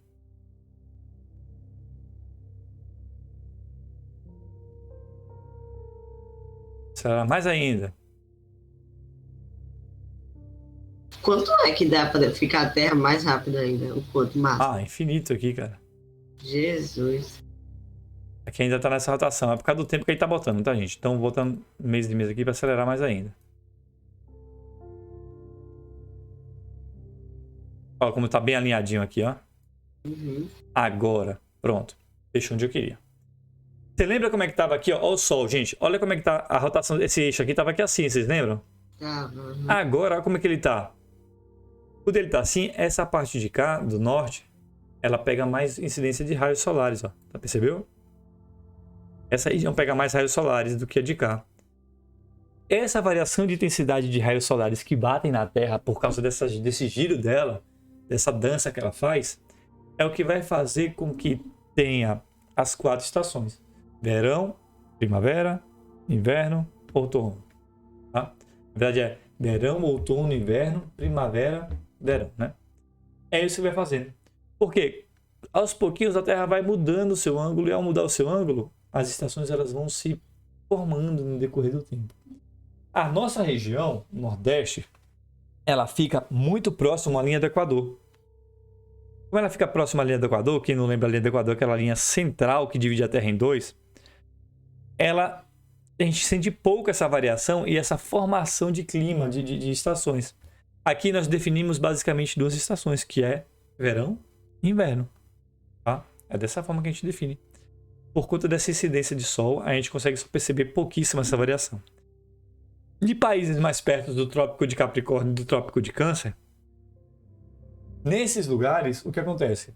Acelerar mais ainda. Quanto é que dá pra ficar a Terra mais rápida ainda? O quanto máximo? Infinito aqui, cara. Jesus. Aqui ainda tá nessa rotação. É por causa do tempo que a gente tá botando, tá, gente? Então, botando mês de mês aqui para acelerar mais ainda. Olha como tá bem alinhadinho aqui, ó. Uhum. Agora, pronto. Fechou onde eu queria. Você lembra como é que tava aqui, ó? Olha o Sol, gente. Olha como é que tá a rotação desse eixo aqui. Tava aqui assim, vocês lembram? Tá, uhum. Agora, olha como é que ele tá. Quando ele tá assim, essa parte de cá, do norte, ela pega mais incidência de raios solares, ó. Tá, percebeu? Essa região pega mais raios solares do que a de cá. Essa variação de intensidade de raios solares que batem na Terra por causa desse giro dela, dessa dança que ela faz, é o que vai fazer com que tenha as 4 estações: verão, primavera, inverno, outono. Tá? Na verdade é verão, outono, inverno, primavera, verão, né? É isso que vai fazendo. Porque aos pouquinhos a Terra vai mudando o seu ângulo, e ao mudar o seu ângulo, as estações elas vão se formando no decorrer do tempo. A nossa região, Nordeste, ela fica muito próxima à linha do Equador. Como ela fica próxima à linha do Equador, quem não lembra a linha do Equador, aquela linha central que divide a Terra em dois, a gente sente pouco essa variação e essa formação de clima, de estações. Aqui nós definimos basicamente 2 estações, que é verão e inverno. Tá? É dessa forma que a gente define. Por conta dessa incidência de sol, a gente consegue só perceber pouquíssima essa variação. De países mais perto do Trópico de Capricórnio e do Trópico de Câncer, nesses lugares, o que acontece?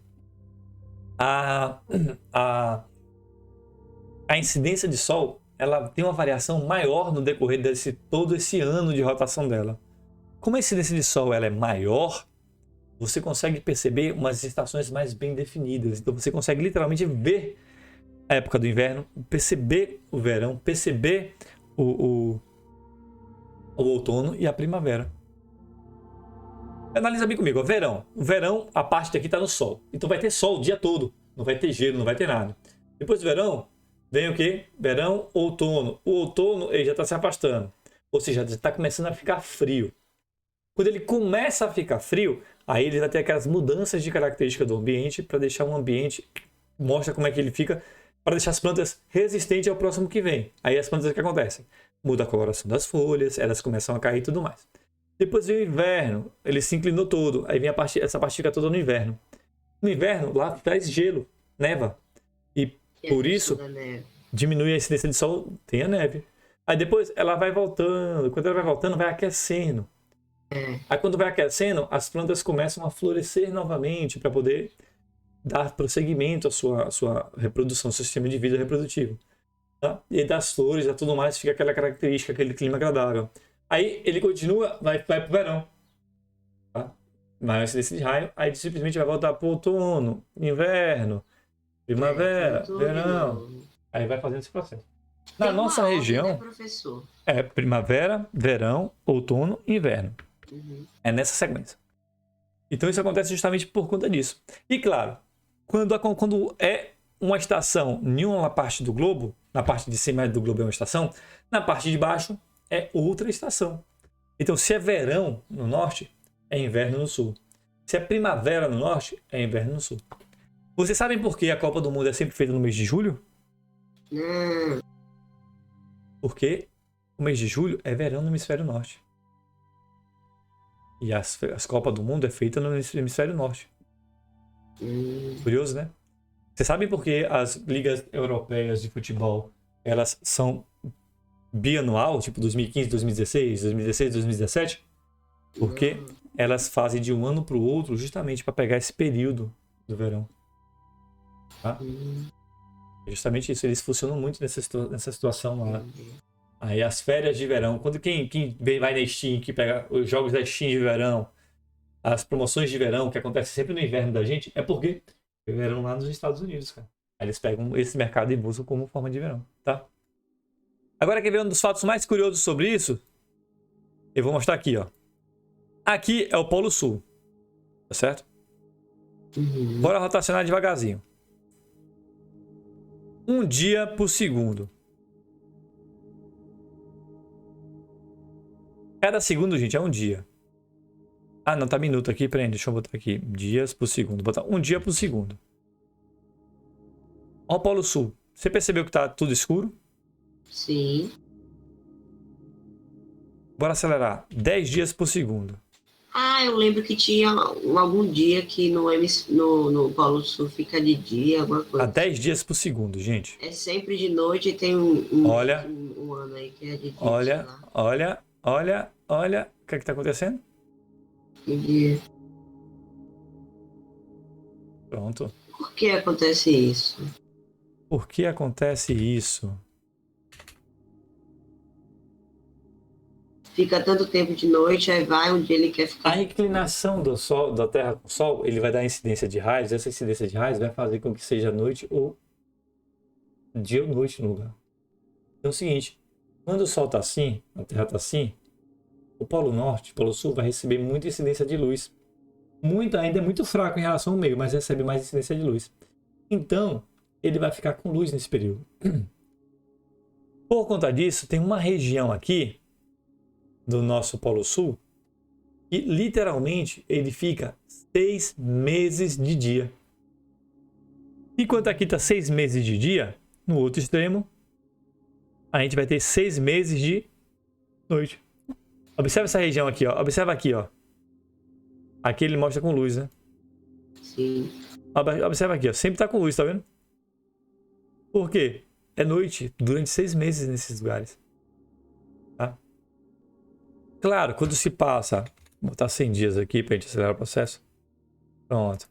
A incidência de sol, ela tem uma variação maior no decorrer todo esse ano de rotação dela. Como a incidência de sol ela é maior, você consegue perceber umas estações mais bem definidas. Então você consegue literalmente ver a época do inverno, perceber o verão, perceber o outono e a primavera. Analisa bem comigo. O verão, a parte daqui está no sol. Então vai ter sol o dia todo. Não vai ter gelo, não vai ter nada. Depois do verão, vem o quê? Verão, outono. O outono ele já está se afastando. Ou seja, já está começando a ficar frio. Quando ele começa a ficar frio, aí ele vai ter aquelas mudanças de característica do ambiente para deixar um ambiente, mostra como é que ele fica, para deixar as plantas resistentes ao próximo que vem. Aí as plantas, o que acontece? Muda a coloração das folhas, elas começam a cair e tudo mais. Depois vem o inverno, ele se inclinou todo, aí vem essa parte fica toda no inverno. No inverno, lá faz gelo, neva. E por isso, diminui a incidência de sol, tem a neve. Aí depois ela vai voltando, quando ela vai voltando, vai aquecendo. Aí quando vai aquecendo, as plantas começam a florescer novamente para poder dar prosseguimento à sua reprodução, ao seu sistema de vida reprodutivo. Tá? E aí das flores e tudo mais, fica aquela característica, aquele clima agradável. Aí ele continua, vai pro verão. Tá? Maior incidência de raio, aí simplesmente vai voltar pro outono, inverno, primavera, verão. Aí vai fazendo esse processo. Na nossa região, né, professor? é primavera, verão, outono e inverno. É nessa sequência. Então isso acontece justamente por conta disso. E claro, quando é uma estação em uma parte do globo, na parte de cima do globo é uma estação, na parte de baixo é outra estação. Então se é verão no norte, é inverno no sul. Se é primavera no norte, é inverno no sul. Vocês sabem por que a Copa do Mundo é sempre feita no mês de julho? Porque o mês de julho é verão no hemisfério norte. E as Copas do Mundo é feita no hemisfério norte. Curioso, né? Vocês sabem por que as ligas europeias de futebol elas são bianual, tipo 2015, 2016, 2016, 2017? Porque elas fazem de um ano para o outro justamente para pegar esse período do verão. Tá? É justamente isso, eles funcionam muito nessa situação lá. Aí as férias de verão, quando quem vai na Steam, que pega os jogos da Steam de verão, as promoções de verão, que acontecem sempre no inverno da gente, é porque é verão lá nos Estados Unidos, cara. Aí eles pegam esse mercado e buscam como forma de verão, tá? Agora quer ver um dos fatos mais curiosos sobre isso? Eu vou mostrar aqui, ó. Aqui é o Polo Sul, tá certo? Bora rotacionar devagarzinho. Um dia por segundo. Cada segundo, gente, é um dia. Ah, não, tá minuto aqui. Peraí, deixa eu botar aqui. Dias por segundo. Vou botar um dia por segundo. Ó o Polo Sul. Você percebeu que tá tudo escuro? Sim. Bora acelerar. 10 dias por segundo. Ah, eu lembro que tinha algum dia que no Polo Sul fica de dia, alguma A coisa. 10 dias por segundo, gente. É sempre de noite e tem um Olha. um ano aí que é de dia. Olha, sei lá. olha. O que é que tá acontecendo? Que dia. Pronto. Por que acontece isso? Por que acontece isso? Fica tanto tempo de noite, aí vai onde ele quer A ficar. inclinação do Sol, da Terra com o Sol, ele vai dar incidência de raios. Essa incidência de raios vai fazer com que seja noite ou dia ou noite no lugar. Então é o seguinte, quando o Sol está assim, a Terra está assim, o Polo Norte, o Polo Sul vai receber muita incidência de luz. Ainda é muito fraco em relação ao meio, mas recebe mais incidência de luz. Então, ele vai ficar com luz nesse período. Por conta disso, tem uma região aqui do nosso Polo Sul que literalmente ele fica 6 meses de dia. Enquanto aqui está 6 meses de dia, no outro extremo, a gente vai ter 6 meses de noite. Observa essa região aqui, ó. Observa aqui, ó. Aqui ele mostra com luz, né? Sim. Observa aqui, ó. Sempre está com luz, tá vendo? Por quê? É noite durante 6 meses nesses lugares. Tá? Claro, quando se passa... Vou botar 100 dias aqui pra gente acelerar o processo. Pronto.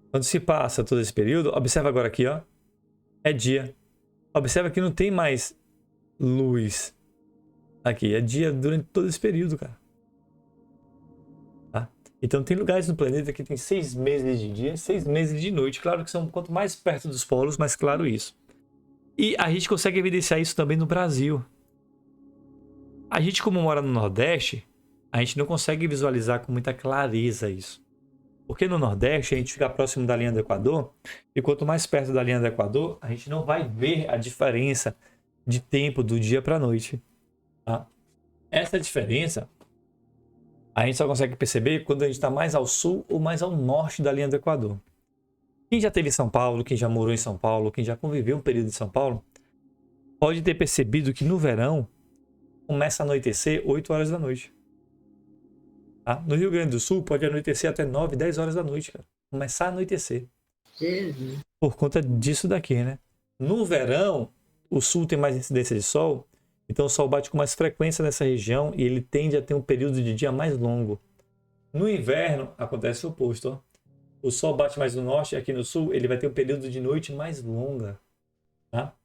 Quando se passa todo esse período, observa agora aqui, ó. É dia. Observa que não tem mais luz. Aqui, é dia durante todo esse período, cara. Tá? Então tem lugares no planeta que tem 6 meses de dia, 6 meses de noite. Claro que são quanto mais perto dos polos, mais claro isso. E a gente consegue evidenciar isso também no Brasil. A gente, como mora no Nordeste, a gente não consegue visualizar com muita clareza isso. Porque no Nordeste a gente fica próximo da linha do Equador, e quanto mais perto da linha do Equador, a gente não vai ver a diferença de tempo do dia para a noite. Tá? Essa diferença a gente só consegue perceber quando a gente está mais ao sul ou mais ao norte da linha do Equador. Quem já esteve em São Paulo, quem já morou em São Paulo, quem já conviveu um período em São Paulo, pode ter percebido que no verão começa a anoitecer 8 horas da noite. Tá? No Rio Grande do Sul pode anoitecer até 9, 10 horas da noite, cara. Começar a anoitecer. Jesus. Por conta disso daqui, né? No verão, o sul tem mais incidência de sol, então o sol bate com mais frequência nessa região e ele tende a ter um período de dia mais longo. No inverno, acontece o oposto, ó. O sol bate mais no norte e aqui no sul ele vai ter um período de noite mais longa. Tá?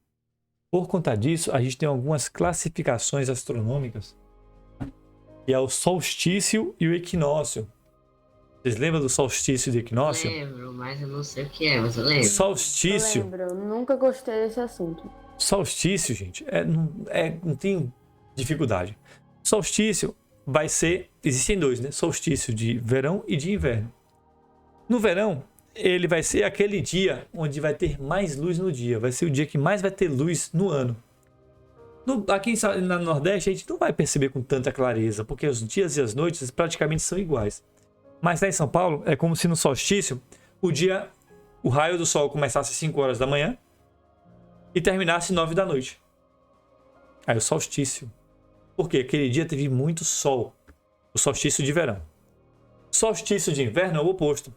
Por conta disso, a gente tem algumas classificações astronômicas, que é o solstício e o equinócio. Vocês lembram do solstício e do equinócio? Lembro, mas eu não sei o que é, mas eu lembro. Solstício. Eu lembro, eu nunca gostei desse assunto. Solstício, gente, não tem dificuldade. Solstício vai ser... Existem dois, né? Solstício de verão e de inverno. No verão, ele vai ser aquele dia onde vai ter mais luz no dia. Vai ser o dia que mais vai ter luz no ano. Aqui no Nordeste, a gente não vai perceber com tanta clareza, porque os dias e as noites praticamente são iguais. Mas lá em São Paulo, é como se no solstício, o raio do sol começasse às 5 horas da manhã e terminasse 9 da noite. Aí o solstício. Por quê? Aquele dia teve muito sol. O solstício de verão. Solstício de inverno é o oposto.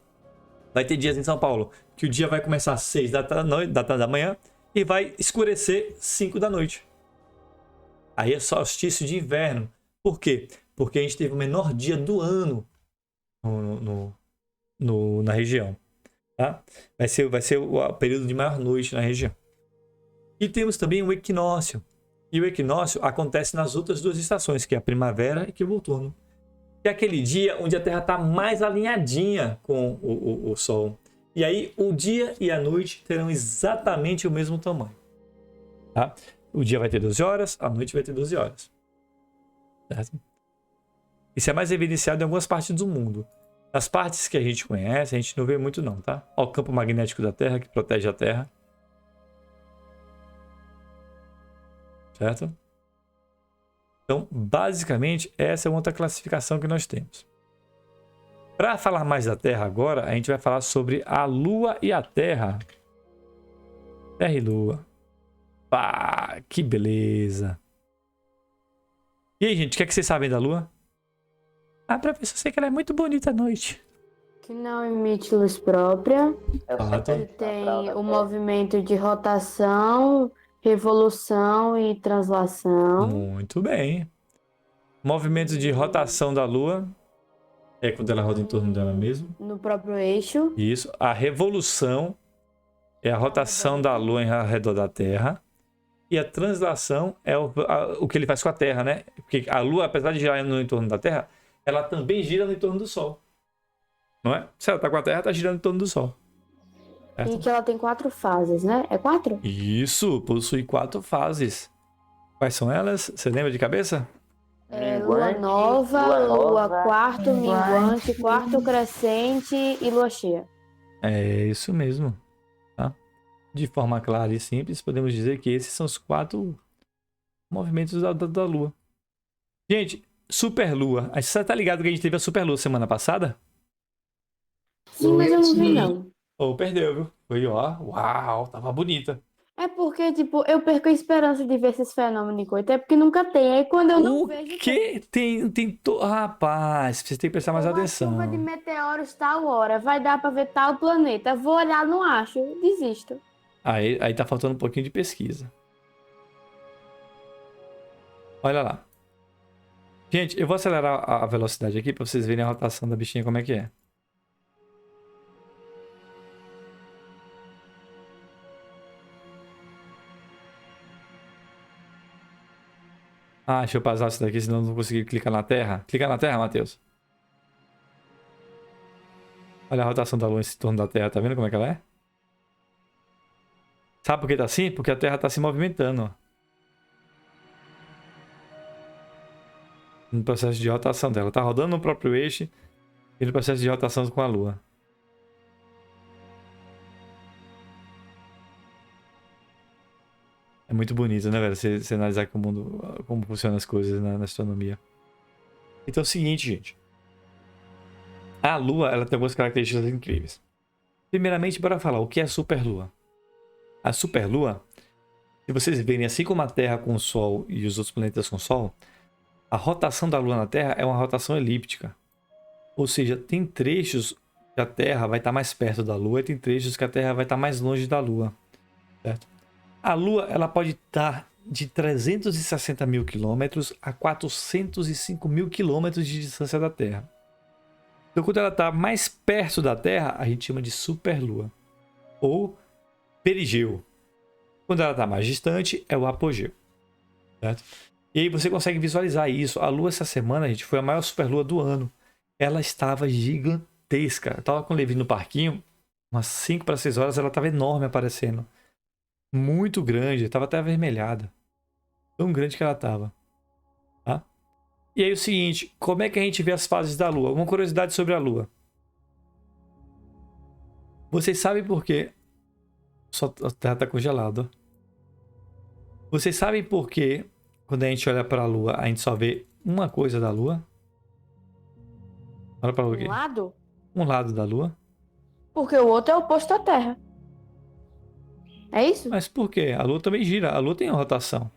Vai ter dias em São Paulo que o dia vai começar às 6 da manhã e vai escurecer 5 da noite. Aí é solstício de inverno. Por quê? Porque a gente teve o menor dia do ano na região. Tá? Vai ser o período de maior noite na região. E temos também o equinócio. E o equinócio acontece nas outras duas estações, que é a primavera e que é o outono. Que é aquele dia onde a Terra está mais alinhadinha com o Sol. E aí o dia e a noite terão exatamente o mesmo tamanho. Tá? O dia vai ter 12 horas, a noite vai ter 12 horas. Certo? Isso é mais evidenciado em algumas partes do mundo. Nas partes que a gente conhece, a gente não vê muito não, tá? Olha o campo magnético da Terra, que protege a Terra. Certo? Então, basicamente, essa é outra classificação que nós temos. Para falar mais da Terra agora, a gente vai falar sobre a Lua e a Terra. Terra e Lua. Pá, que beleza. E aí, gente, o que é que vocês sabem da Lua? Ah, professor, eu sei que ela é muito bonita à noite. Que não emite luz própria. Eu Ah, sei tá. que E tem fralda o dela. movimento de rotação, revolução e translação. Muito bem. Movimento de rotação da Lua. É quando ela roda em torno dela mesmo. No próprio eixo. Isso. A revolução é a rotação da Lua ao redor da Terra. E a translação é o que ele faz com a Terra, né? Porque a Lua, apesar de girar no entorno da Terra, ela também gira no entorno do Sol. Não é? Se ela tá com a Terra, tá girando em torno do Sol. Certo? E que ela tem 4 fases, né? É 4? Isso, possui 4 fases. Quais são elas? Você lembra de cabeça? Lua nova, lua quarto, minguante, quarto crescente e lua cheia. É isso mesmo. Tá? De forma clara e simples, podemos dizer que esses são os 4 movimentos da Lua. Gente, Superlua. Você tá ligado que a gente teve a Superlua semana passada? Sim, mas eu não vi, não. Ou perdeu, viu? Foi, ó, uau, tava bonita. É porque, tipo, eu perco a esperança de ver esses fenômenos de coisa. Até porque nunca tem. Aí quando eu não vejo... Que Rapaz, você tem que prestar mais Uma atenção. chuva de meteoros tal hora. Vai dar pra ver tal planeta. Vou olhar, não acho. Desisto. Aí tá faltando um pouquinho de pesquisa. Olha lá. Gente, eu vou acelerar a velocidade aqui pra vocês verem a rotação da bichinha como é que é. Deixa eu passar isso daqui, senão eu não vou conseguir clicar na Terra. Clica na Terra, Matheus. Olha a rotação da Lua em torno da Terra, tá vendo como é que ela é? Sabe por que tá assim? Porque a Terra tá se movimentando, ó. No processo de rotação dela. Tá rodando no próprio eixo e no processo de rotação com a Lua. É muito bonito, né, velho? Você analisar como funcionam as coisas na astronomia. Então é o seguinte, gente. A Lua, ela tem algumas características incríveis. Primeiramente, bora falar o que é a Superlua. A Superlua, se vocês verem, assim como a Terra com o Sol e os outros planetas com o Sol, a rotação da Lua na Terra é uma rotação elíptica. Ou seja, tem trechos que a Terra vai estar mais perto da Lua e tem trechos que a Terra vai estar mais longe da Lua. Certo? A Lua, ela pode estar de 360 mil quilômetros a 405 mil quilômetros de distância da Terra. Então, quando ela está mais perto da Terra, a gente chama de superlua ou perigeu. Quando ela está mais distante, é o apogeu. Certo? E aí você consegue visualizar isso. A Lua, essa semana, gente, foi a maior superlua do ano. Ela estava gigantesca. Eu estava com o Levi no parquinho, umas 5 para 6 horas, ela estava enorme aparecendo. Muito grande, estava até avermelhada. Tão grande que ela estava. Tá? E aí o seguinte, como é que a gente vê as fases da Lua? Uma curiosidade sobre a Lua. Vocês sabem por quê? Só a Terra está congelada. Vocês sabem por quê? Quando a gente olha para a Lua, a gente só vê uma coisa da Lua? Olha para a Lua aqui. Um lado? Um lado da Lua. Porque o outro é oposto à Terra. É isso? Mas por quê? A Lua também gira. A Lua tem uma rotação.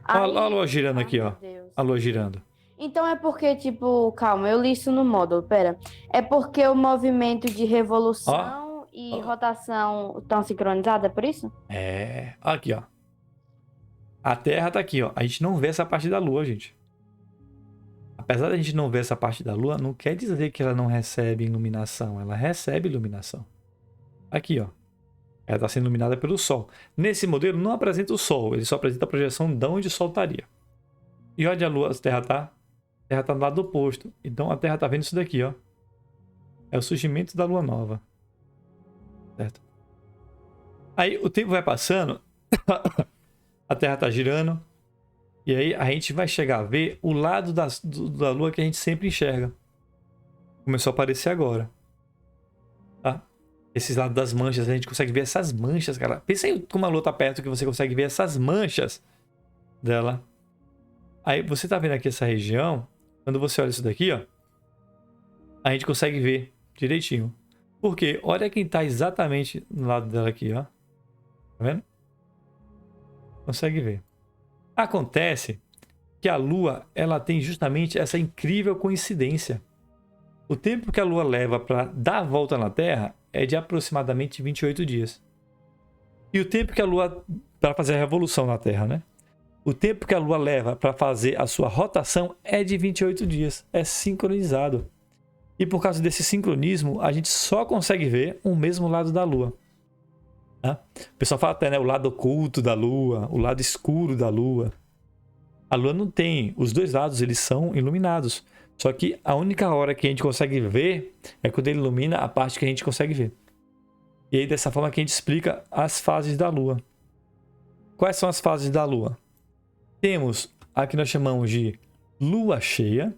Olha a Lua girando aqui, ó. A Lua girando. Então é porque, tipo, calma, eu li isso no módulo, pera. É porque o movimento de revolução e rotação estão sincronizados, é por isso? É. Aqui, ó. A Terra tá aqui, ó. A gente não vê essa parte da Lua, gente. Apesar da gente não ver essa parte da Lua, não quer dizer que ela não recebe iluminação. Ela recebe iluminação. Aqui, ó. Ela está sendo iluminada pelo Sol. Nesse modelo não apresenta o Sol, ele só apresenta a projeção de onde o Sol estaria. E onde a Lua, a Terra está? A Terra está do lado oposto. Então a Terra está vendo isso daqui, ó. É o surgimento da Lua nova. Certo? Aí o tempo vai passando, a Terra está girando, e aí a gente vai chegar a ver o lado da Lua que a gente sempre enxerga. Começou a aparecer agora. Tá? Esses lados das manchas, a gente consegue ver essas manchas, cara. Pensa aí como a Lua tá perto que você consegue ver essas manchas dela. Aí você tá vendo aqui essa região, quando você olha isso daqui, ó, a gente consegue ver direitinho. Porque olha quem tá exatamente no lado dela aqui, ó. Tá vendo? Consegue ver. Acontece que a Lua, ela tem justamente essa incrível coincidência. O tempo que a Lua leva para dar a volta na Terra é de aproximadamente 28 dias. E o tempo que a Lua, para fazer a revolução na Terra, né? O tempo que a Lua leva para fazer a sua rotação é de 28 dias. É sincronizado. E por causa desse sincronismo, a gente só consegue ver o mesmo lado da Lua. Tá? O pessoal fala até, né? O lado oculto da Lua, o lado escuro da Lua. A Lua não tem. Os dois lados, eles são iluminados. Só que a única hora que a gente consegue ver é quando ele ilumina a parte que a gente consegue ver. E aí, dessa forma que a gente explica as fases da Lua. Quais são as fases da Lua? Temos a que nós chamamos de Lua cheia,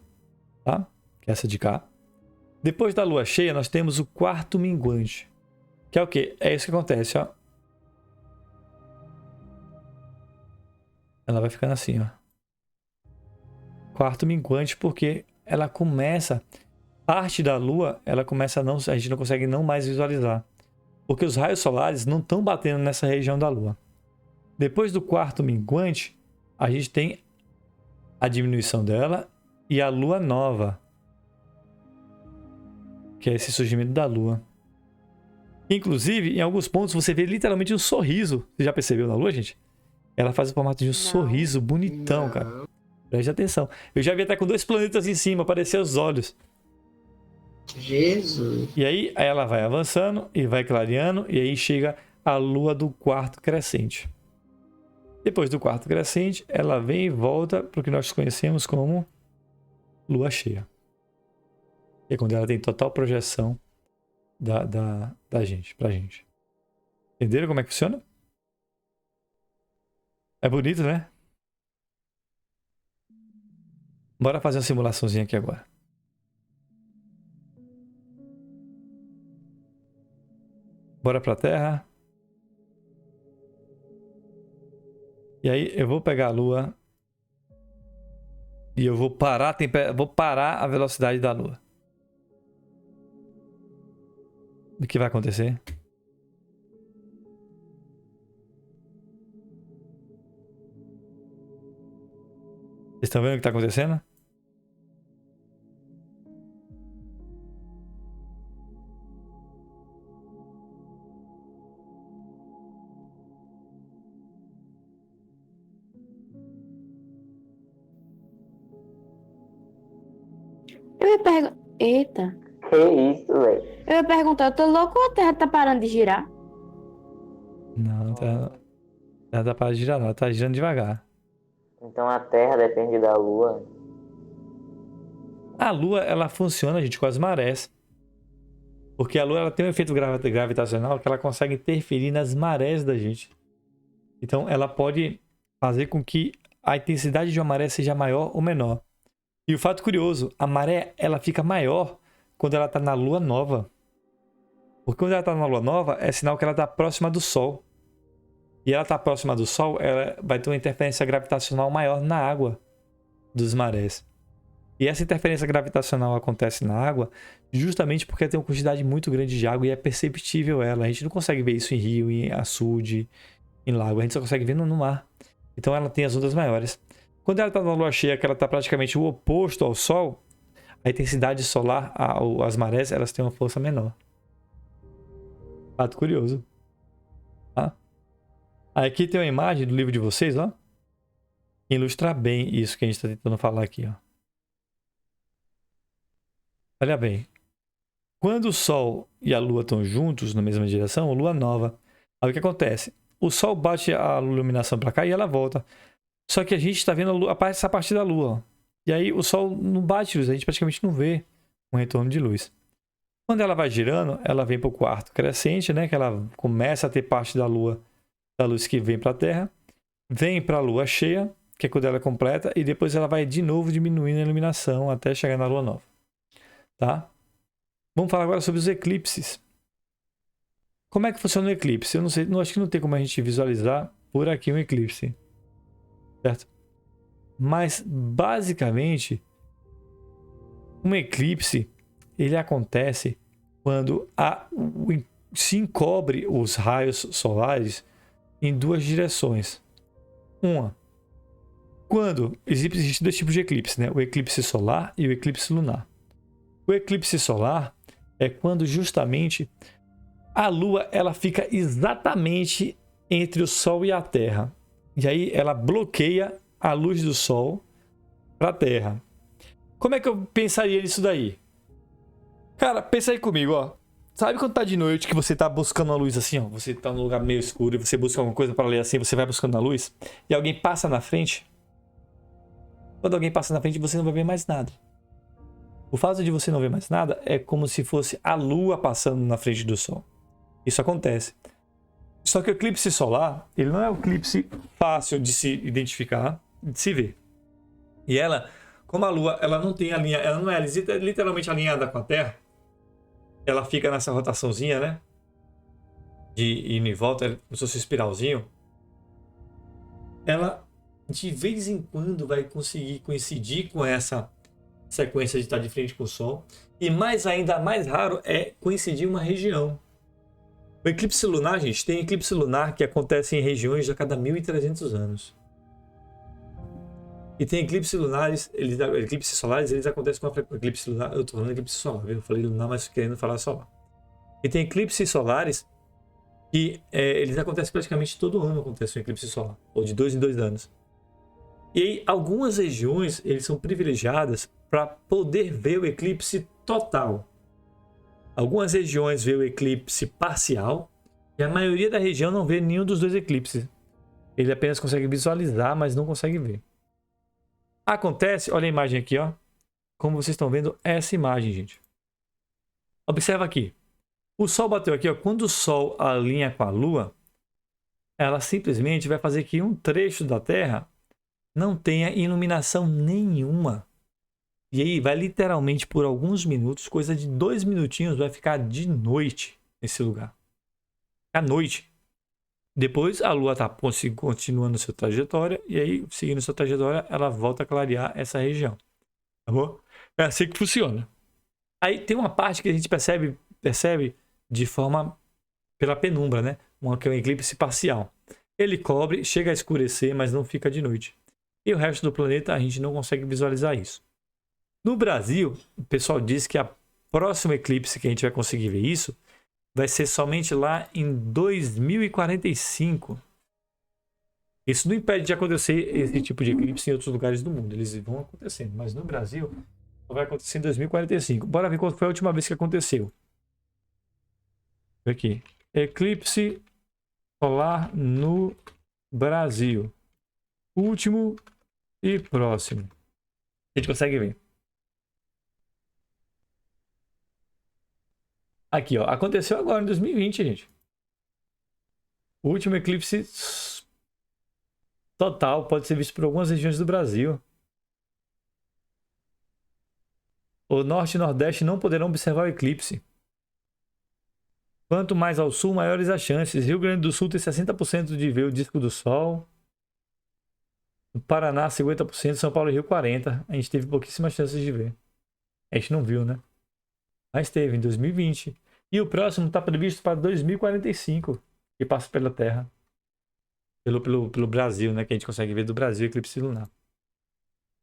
tá? Que é essa de cá. Depois da Lua cheia, nós temos o quarto minguante. Que é o quê? É isso que acontece, ó. Ela vai ficando assim, ó. Quarto minguante porque ela começa... Parte da Lua, ela começa a não... A gente não consegue não mais visualizar. Porque os raios solares não estão batendo nessa região da Lua. Depois do quarto minguante, a gente tem a diminuição dela e a Lua nova. Que é esse surgimento da Lua. Inclusive, em alguns pontos, você vê literalmente um sorriso. Você já percebeu na Lua, gente? Ela faz o formato de um sorriso bonitão, cara. Preste atenção. Eu já vi até com 2 planetas em cima, aparecer os olhos. Jesus. E aí ela vai avançando e vai clareando. E aí chega a Lua do quarto crescente. Depois do quarto crescente, ela vem e volta para o que nós conhecemos como Lua cheia. Que é quando ela tem total projeção da gente, pra gente. Entenderam como é que funciona? É bonito, né? Bora fazer uma simulaçãozinha aqui agora. Bora pra Terra. E aí eu vou pegar a Lua e eu vou parar a velocidade da Lua. O que vai acontecer? Vocês estão vendo o que está acontecendo? Eu ia perguntar. Eita. Que isso, velho? Eu ia perguntar, eu tô louco ou a Terra tá parando de girar? Não, ela tá para de girar, não. Ela tá girando devagar. Então a Terra depende da Lua. A Lua, ela funciona, gente, com as marés. Porque a Lua, ela tem um efeito gravitacional que ela consegue interferir nas marés da gente. Então, ela pode fazer com que a intensidade de uma maré seja maior ou menor. E o fato curioso, a maré, ela fica maior quando ela está na Lua nova. Porque quando ela está na Lua nova, é sinal que ela está próxima do Sol. E ela está próxima do Sol, ela vai ter uma interferência gravitacional maior na água dos marés. E essa interferência gravitacional acontece na água justamente porque tem uma quantidade muito grande de água e é perceptível ela. A gente não consegue ver isso em rio, em açude, em lago. A gente só consegue ver no mar. Então ela tem as ondas maiores. Quando ela está na Lua cheia, que ela está praticamente o oposto ao Sol, a intensidade solar, as marés, elas têm uma força menor. Fato curioso. Tá? Aqui tem uma imagem do livro de vocês, ó. Que ilustra bem isso que a gente está tentando falar aqui, ó. Olha bem. Quando o Sol e a Lua estão juntos na mesma direção, a Lua nova. Aí o que acontece? O Sol bate a iluminação para cá e ela volta. Só que a gente está vendo essa parte da Lua, ó. E aí o Sol não bate luz, a gente praticamente não vê um retorno de luz. Quando ela vai girando, ela vem para o quarto crescente, né? Que ela começa a ter parte da Lua, da luz que vem para a Terra. Vem para a Lua cheia, que é quando ela é completa. E depois ela vai de novo diminuindo a iluminação até chegar na Lua nova. Tá? Vamos falar agora sobre os eclipses. Como é que funciona o eclipse? Eu não sei, acho que não tem como a gente visualizar por aqui um eclipse. Certo? Mas, basicamente, um eclipse, ele acontece quando se encobre os raios solares em 2 direções. Uma, quando existem 2 tipos de eclipse, né? O eclipse solar e o eclipse lunar. O eclipse solar é quando justamente a Lua ela fica exatamente entre o Sol e a Terra. E aí ela bloqueia a luz do Sol para a Terra. Como é que eu pensaria nisso daí? Cara, pensa aí comigo, ó. Sabe quando tá de noite que você tá buscando a luz assim, ó? Você tá num lugar meio escuro e você busca alguma coisa para ler assim, você vai buscando a luz e alguém passa na frente? Quando alguém passa na frente, você não vai ver mais nada. O fato de você não ver mais nada é como se fosse a Lua passando na frente do Sol. Isso acontece. Só que o eclipse solar, ele não é um eclipse fácil de se identificar, de se ver. E ela, como a Lua, ela não tem a linha, ela não é literalmente alinhada com a Terra. Ela fica nessa rotaçãozinha, né? De ir e volta, como se fosse um espiralzinho. Ela, de vez em quando, vai conseguir coincidir com essa sequência de estar de frente com o Sol. E ainda mais raro é coincidir uma região. O eclipse lunar, gente, tem eclipse lunar que acontece em regiões a cada 1.300 anos. E tem eclipses lunares, eclipses solares, eles acontecem com a frequência. Eclipse lunar, eu tô falando eclipse solar, viu? Eu falei lunar, mas querendo falar solar. E tem eclipses solares que eles acontecem praticamente todo ano, acontece um eclipse solar, ou de 2 em 2 anos. E aí, algumas regiões, eles são privilegiadas para poder ver o eclipse total. Algumas regiões vê o eclipse parcial e a maioria da região não vê nenhum dos dois eclipses. Ele apenas consegue visualizar, mas não consegue ver. Acontece, olha a imagem aqui, ó. Como vocês estão vendo essa imagem, gente. Observa aqui. O Sol bateu aqui, ó. Quando o Sol alinha com a Lua, ela simplesmente vai fazer que um trecho da Terra não tenha iluminação nenhuma. E aí vai literalmente por alguns minutos, coisa de 2 minutinhos, vai ficar de noite nesse lugar. À noite. Depois a Lua está continuando sua trajetória e aí, seguindo sua trajetória, ela volta a clarear essa região. Tá bom? É assim que funciona. Aí tem uma parte que a gente percebe de forma pela penumbra, né? Que é um eclipse parcial. Ele cobre, chega a escurecer, mas não fica de noite. E o resto do planeta a gente não consegue visualizar isso. No Brasil, o pessoal diz que a próxima eclipse que a gente vai conseguir ver isso vai ser somente lá em 2045. Isso não impede de acontecer esse tipo de eclipse em outros lugares do mundo. Eles vão acontecendo. Mas no Brasil, só vai acontecer em 2045. Bora ver qual foi a última vez que aconteceu. Aqui. Eclipse solar no Brasil. Último e próximo. A gente consegue ver. Aqui, ó. Aconteceu agora em 2020, gente. O último eclipse total pode ser visto por algumas regiões do Brasil. O norte e nordeste não poderão observar o eclipse. Quanto mais ao sul, maiores as chances. Rio Grande do Sul tem 60% de ver o disco do Sol. No Paraná, 50%. São Paulo e Rio, 40%. A gente teve pouquíssimas chances de ver. A gente não viu, né? Mas teve em 2020. E o próximo está previsto para 2045. Que passa pela Terra. Pelo Brasil, né? Que a gente consegue ver do Brasil, eclipse lunar.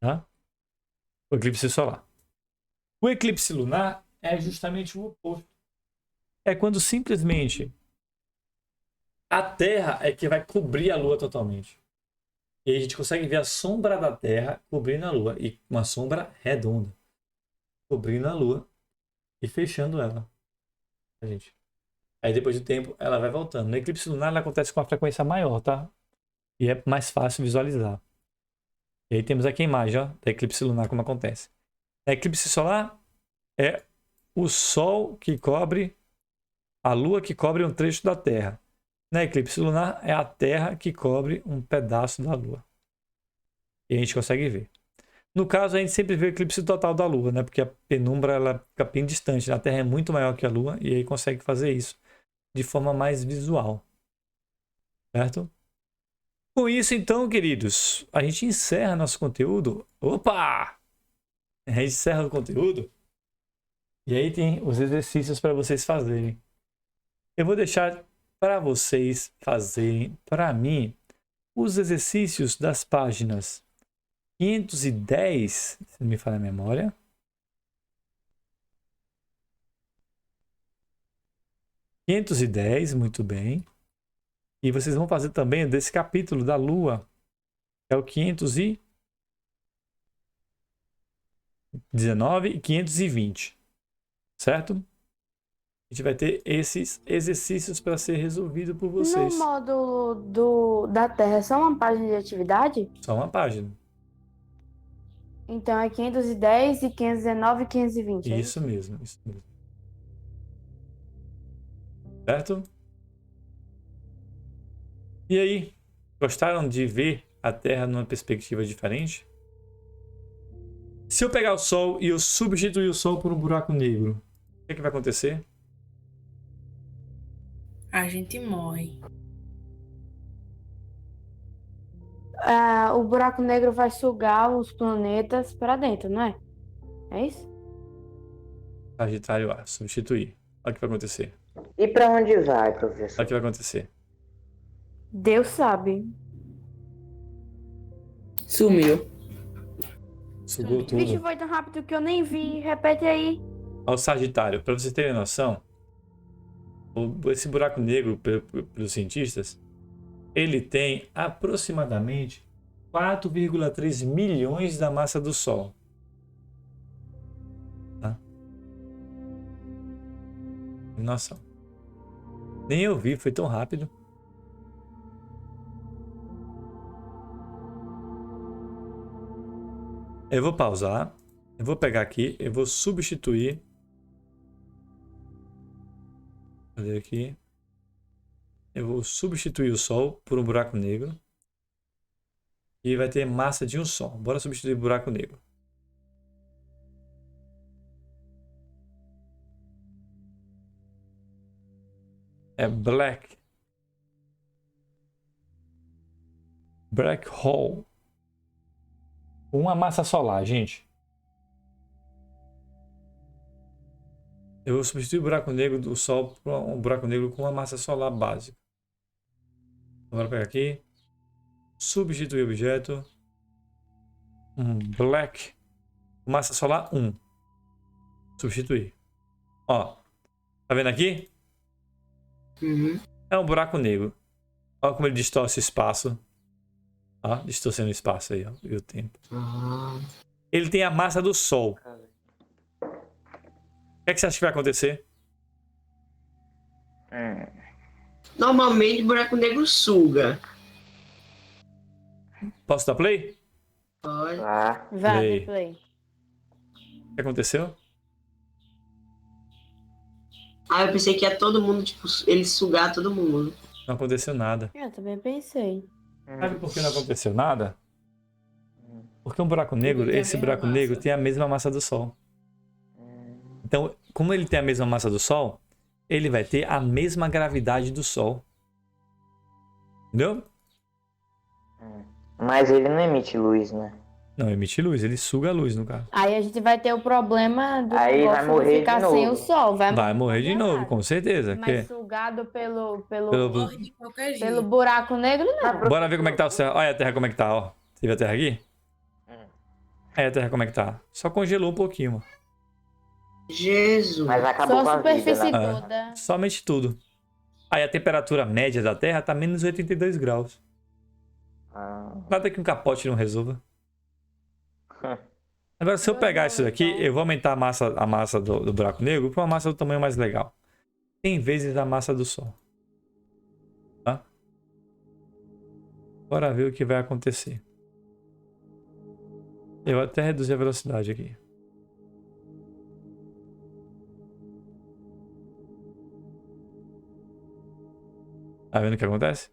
Tá? O eclipse solar. O eclipse lunar é justamente o oposto. É quando simplesmente a Terra é que vai cobrir a Lua totalmente. E aí a gente consegue ver a sombra da Terra cobrindo a Lua. E uma sombra redonda. Cobrindo a Lua e fechando ela. Gente. Aí depois do tempo ela vai voltando. No eclipse lunar ela acontece com uma frequência maior, tá? E é mais fácil visualizar. E aí temos aqui a imagem, ó, da eclipse lunar como acontece. Na eclipse solar é o Sol que cobre a Lua que cobre um trecho da Terra. Na eclipse lunar é a Terra que cobre um pedaço da Lua. E a gente consegue ver. No caso, a gente sempre vê o eclipse total da Lua, né? Porque a penumbra ela fica bem distante. A Terra é muito maior que a Lua e aí consegue fazer isso de forma mais visual. Certo? Com isso, então, queridos, a gente encerra nosso conteúdo. Opa! A gente encerra o conteúdo. E aí tem os exercícios para vocês fazerem. Eu vou deixar para vocês fazerem, para mim, os exercícios das páginas 510, se não me falha a memória. (510), muito bem. E vocês vão fazer também desse capítulo da Lua, que é o 519 e 520. Certo? A gente vai ter esses exercícios para ser resolvido por vocês. No módulo da Terra, é só uma página de atividade? Só uma página. Então é 510 e 519 e 520. é Isso mesmo, isso mesmo. Certo? E aí, gostaram de ver a Terra numa perspectiva diferente? Se eu pegar o Sol e eu substituir o Sol por um buraco negro, o que é que vai acontecer? A gente morre. O buraco negro vai sugar os planetas para dentro, não é? É isso? Sagitário A, substituir. Olha o que vai acontecer. E pra onde vai, Olha professor? o que vai acontecer. Deus sabe. Sumiu. Sugou O bicho tudo. foi tão rápido que eu nem vi. Repete aí. Ao Sagitário, para vocês terem noção, esse buraco negro, pelos cientistas, ele tem aproximadamente 4,3 milhões da massa do Sol. Tá? Nossa. Nem eu vi, foi tão rápido. Eu vou pausar. Eu vou pegar aqui, eu vou substituir. Cadê aqui? Eu vou substituir o Sol por um buraco negro. E vai ter massa de um Sol. Bora substituir o buraco negro. É Black Hole. Uma massa solar, gente. Eu vou substituir o buraco negro do Sol por um buraco negro com uma massa solar básica. Agora pegar aqui. Substituir o objeto. Black. Massa solar 1. Substituir. Ó. Tá vendo aqui? Uhum. É um buraco negro. Olha como ele distorce o espaço. Ó, distorcendo o espaço aí, ó. E o tempo. Ah. Ele tem a massa do Sol. O que é que você acha que vai acontecer? Normalmente o buraco negro suga. Posso dar play? Pode. Lá. Vai, Play. dê play. O que aconteceu? Eu pensei que ia todo mundo, tipo, ele sugar todo mundo. Não aconteceu nada. Eu também pensei. Sabe por que não aconteceu nada? Porque um buraco negro, Ele tem a esse mesma buraco massa. negro tem a mesma massa do Sol. Então, como ele tem a mesma massa do Sol, ele vai ter a mesma gravidade do Sol. Entendeu? Mas ele não emite luz, né? Não emite luz, ele suga a luz no caso. Aí a gente vai ter o problema do Aí vai negócio morrer de de ficar novo. sem o sol. Vai morrer de novo, com certeza. Mas Que... sugado pelo Morre de qualquer jeito. pelo buraco negro, não. Bora ver como é que tá o céu. Olha a Terra como é que tá, ó. Você viu a Terra aqui? Aí a Terra como é que tá? Só congelou um pouquinho, mano. Jesus. Mas acabou Só com a a vida, superfície né? toda. Somente tudo. Aí a temperatura média da Terra tá menos 82 graus. Nada que um capote não resolva. Agora, se eu pegar isso daqui, eu vou aumentar a massa do buraco negro para uma massa do tamanho mais legal. 100 vezes a massa do Sol. Tá? Bora ver o que vai acontecer. Eu até reduzi a velocidade aqui. Tá vendo o que acontece?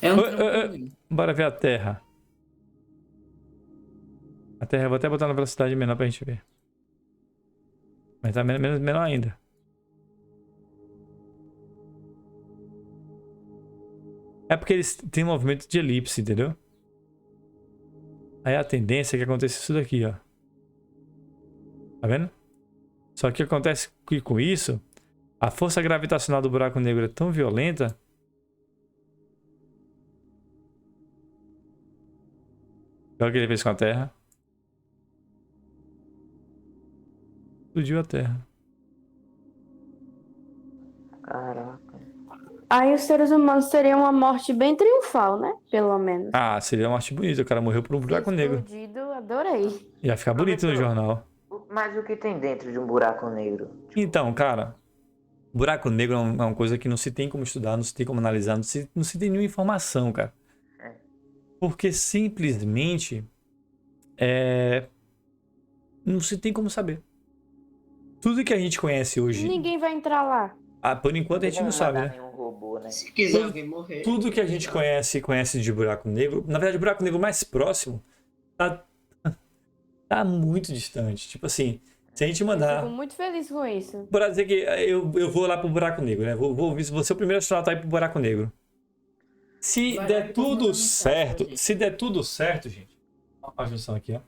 É um Oi, trampolim. Bora ver a Terra. A Terra, eu vou até botar na velocidade menor pra gente ver. Mas tá menor ainda. É porque eles têm movimento de elipse, entendeu? Aí a tendência é que aconteça isso daqui, ó. Tá vendo? Só que acontece que com isso, a força gravitacional do buraco negro é tão violenta. Olha o que ele fez com a Terra. Explodiu a Terra. Caraca. Aí os seres humanos teriam uma morte bem triunfal, né? Pelo menos. Ah, seria uma morte bonita. O cara morreu por um buraco negro. Explodido, adorei. Ia ficar bonito no jornal. Mas o que tem dentro de um buraco negro? Então, cara, buraco negro é uma coisa que não se tem como estudar, não se tem como analisar, não se tem nenhuma informação, cara. Porque simplesmente não se tem como saber. Tudo que a gente conhece hoje, Ninguém vai entrar lá. por enquanto a gente não sabe, né? Nenhum robô, né? Se quiser alguém morrer. Tudo que a gente conhece de buraco negro, na verdade, o buraco negro mais próximo tá muito distante. Tipo assim, se a gente Eu mandar. fico muito feliz com isso. Por dizer que eu vou lá pro buraco negro, né? Vou ser o primeiro astronauta a ir pro buraco negro. Se Vai der lá, tudo depois manda certo, mensagem. se der tudo certo, gente. Ó, a junção aqui, ó.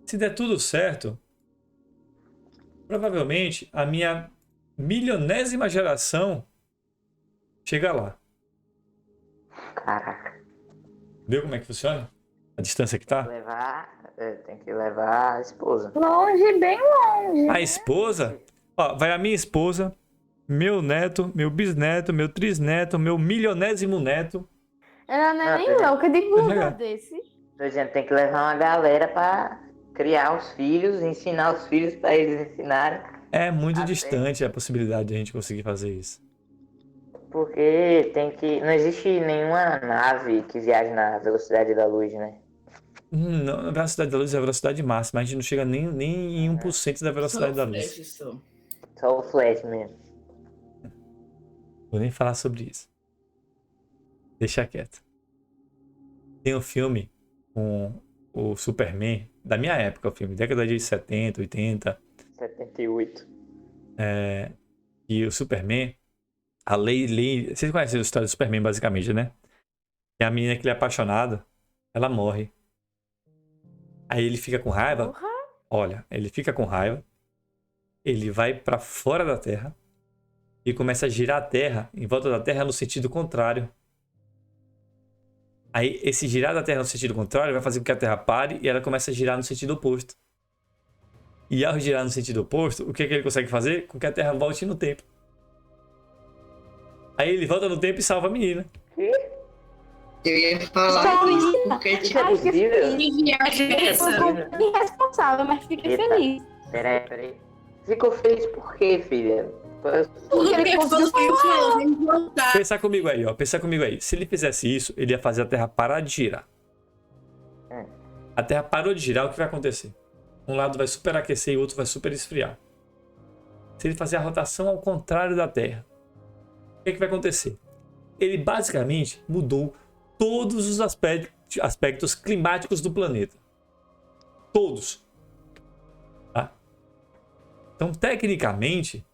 Se der tudo certo, provavelmente a minha milionésima geração chega lá. Caraca. Viu como é que funciona? A distância que tá? Tem que levar a esposa. Longe, bem longe. A esposa, ó, vai a minha esposa, meu neto, meu bisneto, meu trisneto, meu milionésimo neto. Ela não é Ah, nem tá. louca de legal. burra desse. Tô dizendo, tem que levar uma galera pra criar os filhos, ensinar os filhos pra eles ensinarem. É muito Até- distante a possibilidade de a gente conseguir fazer isso. Porque não existe nenhuma nave que viaje na velocidade da luz, né? Não, a velocidade da luz é a velocidade máxima. A gente não chega nem em 1% da velocidade da luz. Flash, só. Só o flash mesmo. Vou nem falar sobre isso. Deixa quieto. Tem um filme com o Superman, da minha época, o filme, década de 70, 80, 78. e o Superman, a Lei... Vocês conhecem a história do Superman, basicamente, né? E a menina que ele é apaixonado, ela morre. Aí ele fica com raiva. Porra. Olha, ele fica com raiva. Ele vai pra fora da Terra e começa a girar a Terra em volta da Terra no sentido contrário. Aí esse girar da Terra no sentido contrário vai fazer com que a Terra pare e ela começa a girar no sentido oposto. E ao girar no sentido oposto, o que ele consegue fazer? Com que a Terra volte no tempo. Aí ele volta no tempo e salva a menina. Eu ia falar Só isso isso. porque, Isso tipo, é Acho que possível? Que viagem é Foi essa? completamente irresponsável, mas fiquei Eita. feliz. Peraí. Ficou feliz por quê, filha? Porque ele falou que eu voltar. Pensa comigo aí, ó. Pensa comigo aí. Se ele fizesse isso, ele ia fazer a Terra parar de girar. A Terra parou de girar, o que vai acontecer? Um lado vai superaquecer e o outro vai super esfriar. Se ele fazer a rotação ao contrário da Terra, o que vai acontecer? Ele basicamente mudou todos os aspectos climáticos do planeta. Todos. Tá? Então, tecnicamente,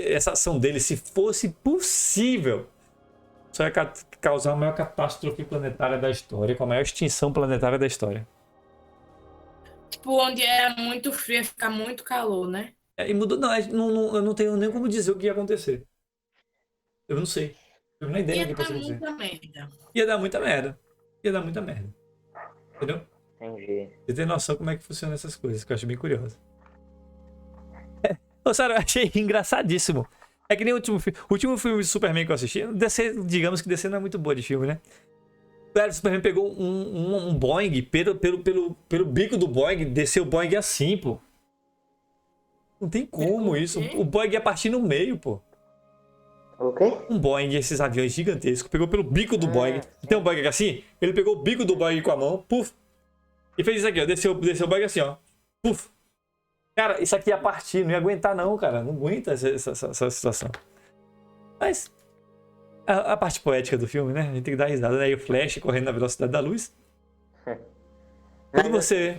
essa ação dele, se fosse possível, só ia causar a maior catástrofe planetária da história, com a maior extinção planetária da história. Tipo, onde era muito frio, ia ficar muito calor, né? E mudou, eu não tenho nem como dizer o que ia acontecer. Eu não sei. Eu não tenho ideia Ia do que dar pode acontecer. muita merda. Ia dar muita merda. Ia dar muita merda. Entendeu? Entendi. Você tem noção como é que funcionam essas coisas, que eu acho bem curioso. Ô, Sarah, eu achei engraçadíssimo. É que nem o último filme de Superman que eu assisti. DC, digamos que DC não é muito boa de filme, né? O Superman pegou um Boeing, pelo bico do Boeing, desceu o Boeing assim, pô. Não tem como isso. O Boeing ia partir no meio, pô. O quê? Um Boeing, esses aviões gigantescos, pegou pelo bico do Boeing. Tem um Boeing aqui assim? Ele pegou o bico do Boeing com a mão, puf. E fez isso aqui, ó. Desceu o Boeing assim, ó. Puf. Cara, isso aqui ia partir, não ia aguentar não, cara. Não aguenta essa situação. Mas a parte poética do filme, né? A gente tem que dar risada, né? E o Flash correndo na velocidade da luz.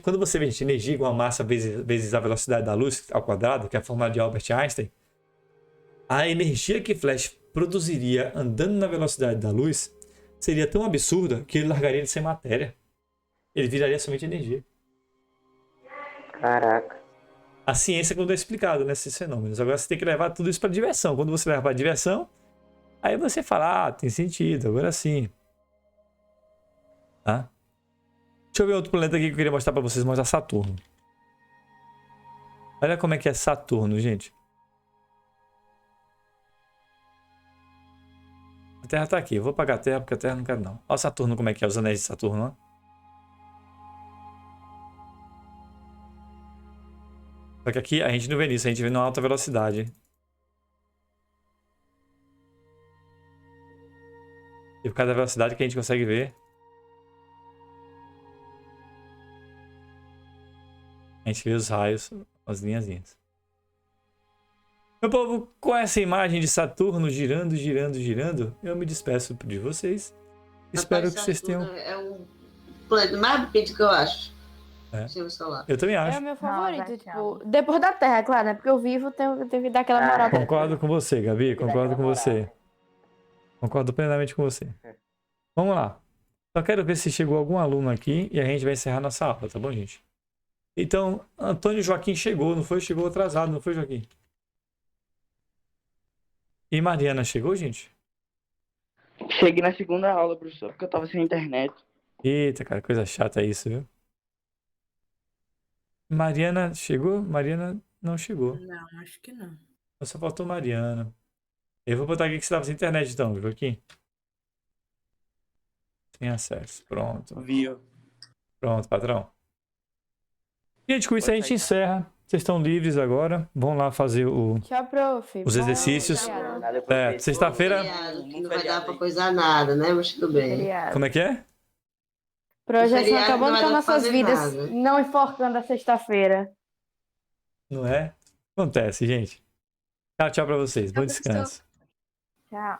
Quando você vê energia igual a massa vezes a velocidade da luz ao quadrado, que é a fórmula de Albert Einstein, a energia que Flash produziria andando na velocidade da luz seria tão absurda que ele largaria de ser matéria. Ele viraria somente energia. Caraca. A ciência quando é explicada nesses fenômenos. Agora você tem que levar tudo isso para diversão. Quando você leva para diversão, aí você fala, tem sentido, agora sim. Tá? Deixa eu ver outro planeta aqui que eu queria mostrar para vocês, mostrar Saturno. Olha como é que é Saturno, gente. A Terra tá aqui. Eu vou pagar a Terra porque a Terra não quero não. Olha Saturno como é que é, os anéis de Saturno, ó. Só que aqui a gente não vê nisso, a gente vê numa alta velocidade. E por causa da velocidade que a gente consegue ver. A gente vê os raios, as linhazinhas. Meu povo, com essa imagem de Saturno girando, girando, girando, eu me despeço de vocês. Espero que vocês tenham... É o planeta mais bonito que eu acho. É. Sistema solar. Eu também É acho. o meu favorito, Nossa, tipo, depois da Terra, claro, né? Porque eu vivo, tenho que dar aquela moral. Concordo com você, Gabi. Concordo com você. Concordo plenamente com você. Vamos lá. Só quero ver se chegou algum aluno aqui e a gente vai encerrar nossa aula, tá bom, gente? Então, Antônio Joaquim chegou, não foi? Chegou atrasado, não foi, Joaquim? E Mariana chegou, gente? Cheguei na segunda aula, professor, porque eu tava sem internet. Eita, cara, coisa chata isso, viu? Mariana chegou? Mariana não chegou. Não, acho que não. Só faltou Mariana. Eu vou botar aqui que você tava sem internet então, Joaquim. Sem acesso. Pronto. Viu? Pronto, patrão. Gente, com isso a gente encerra. Vocês estão livres agora. Vão lá fazer Tchau, prof. os Bom exercícios. feriado. Nada É, professor. sexta-feira. Feriado, que não vai dar pra coisar nada, né? Mas tudo bem. Feriado. Como é que é? Projetos Feriado acabando não vai com dar pra nossas fazer vidas, nada. não enforcando a sexta-feira. Não é? Acontece, gente. Tchau, tchau pra vocês. Bom Tchau, professor. descanso. Tchau.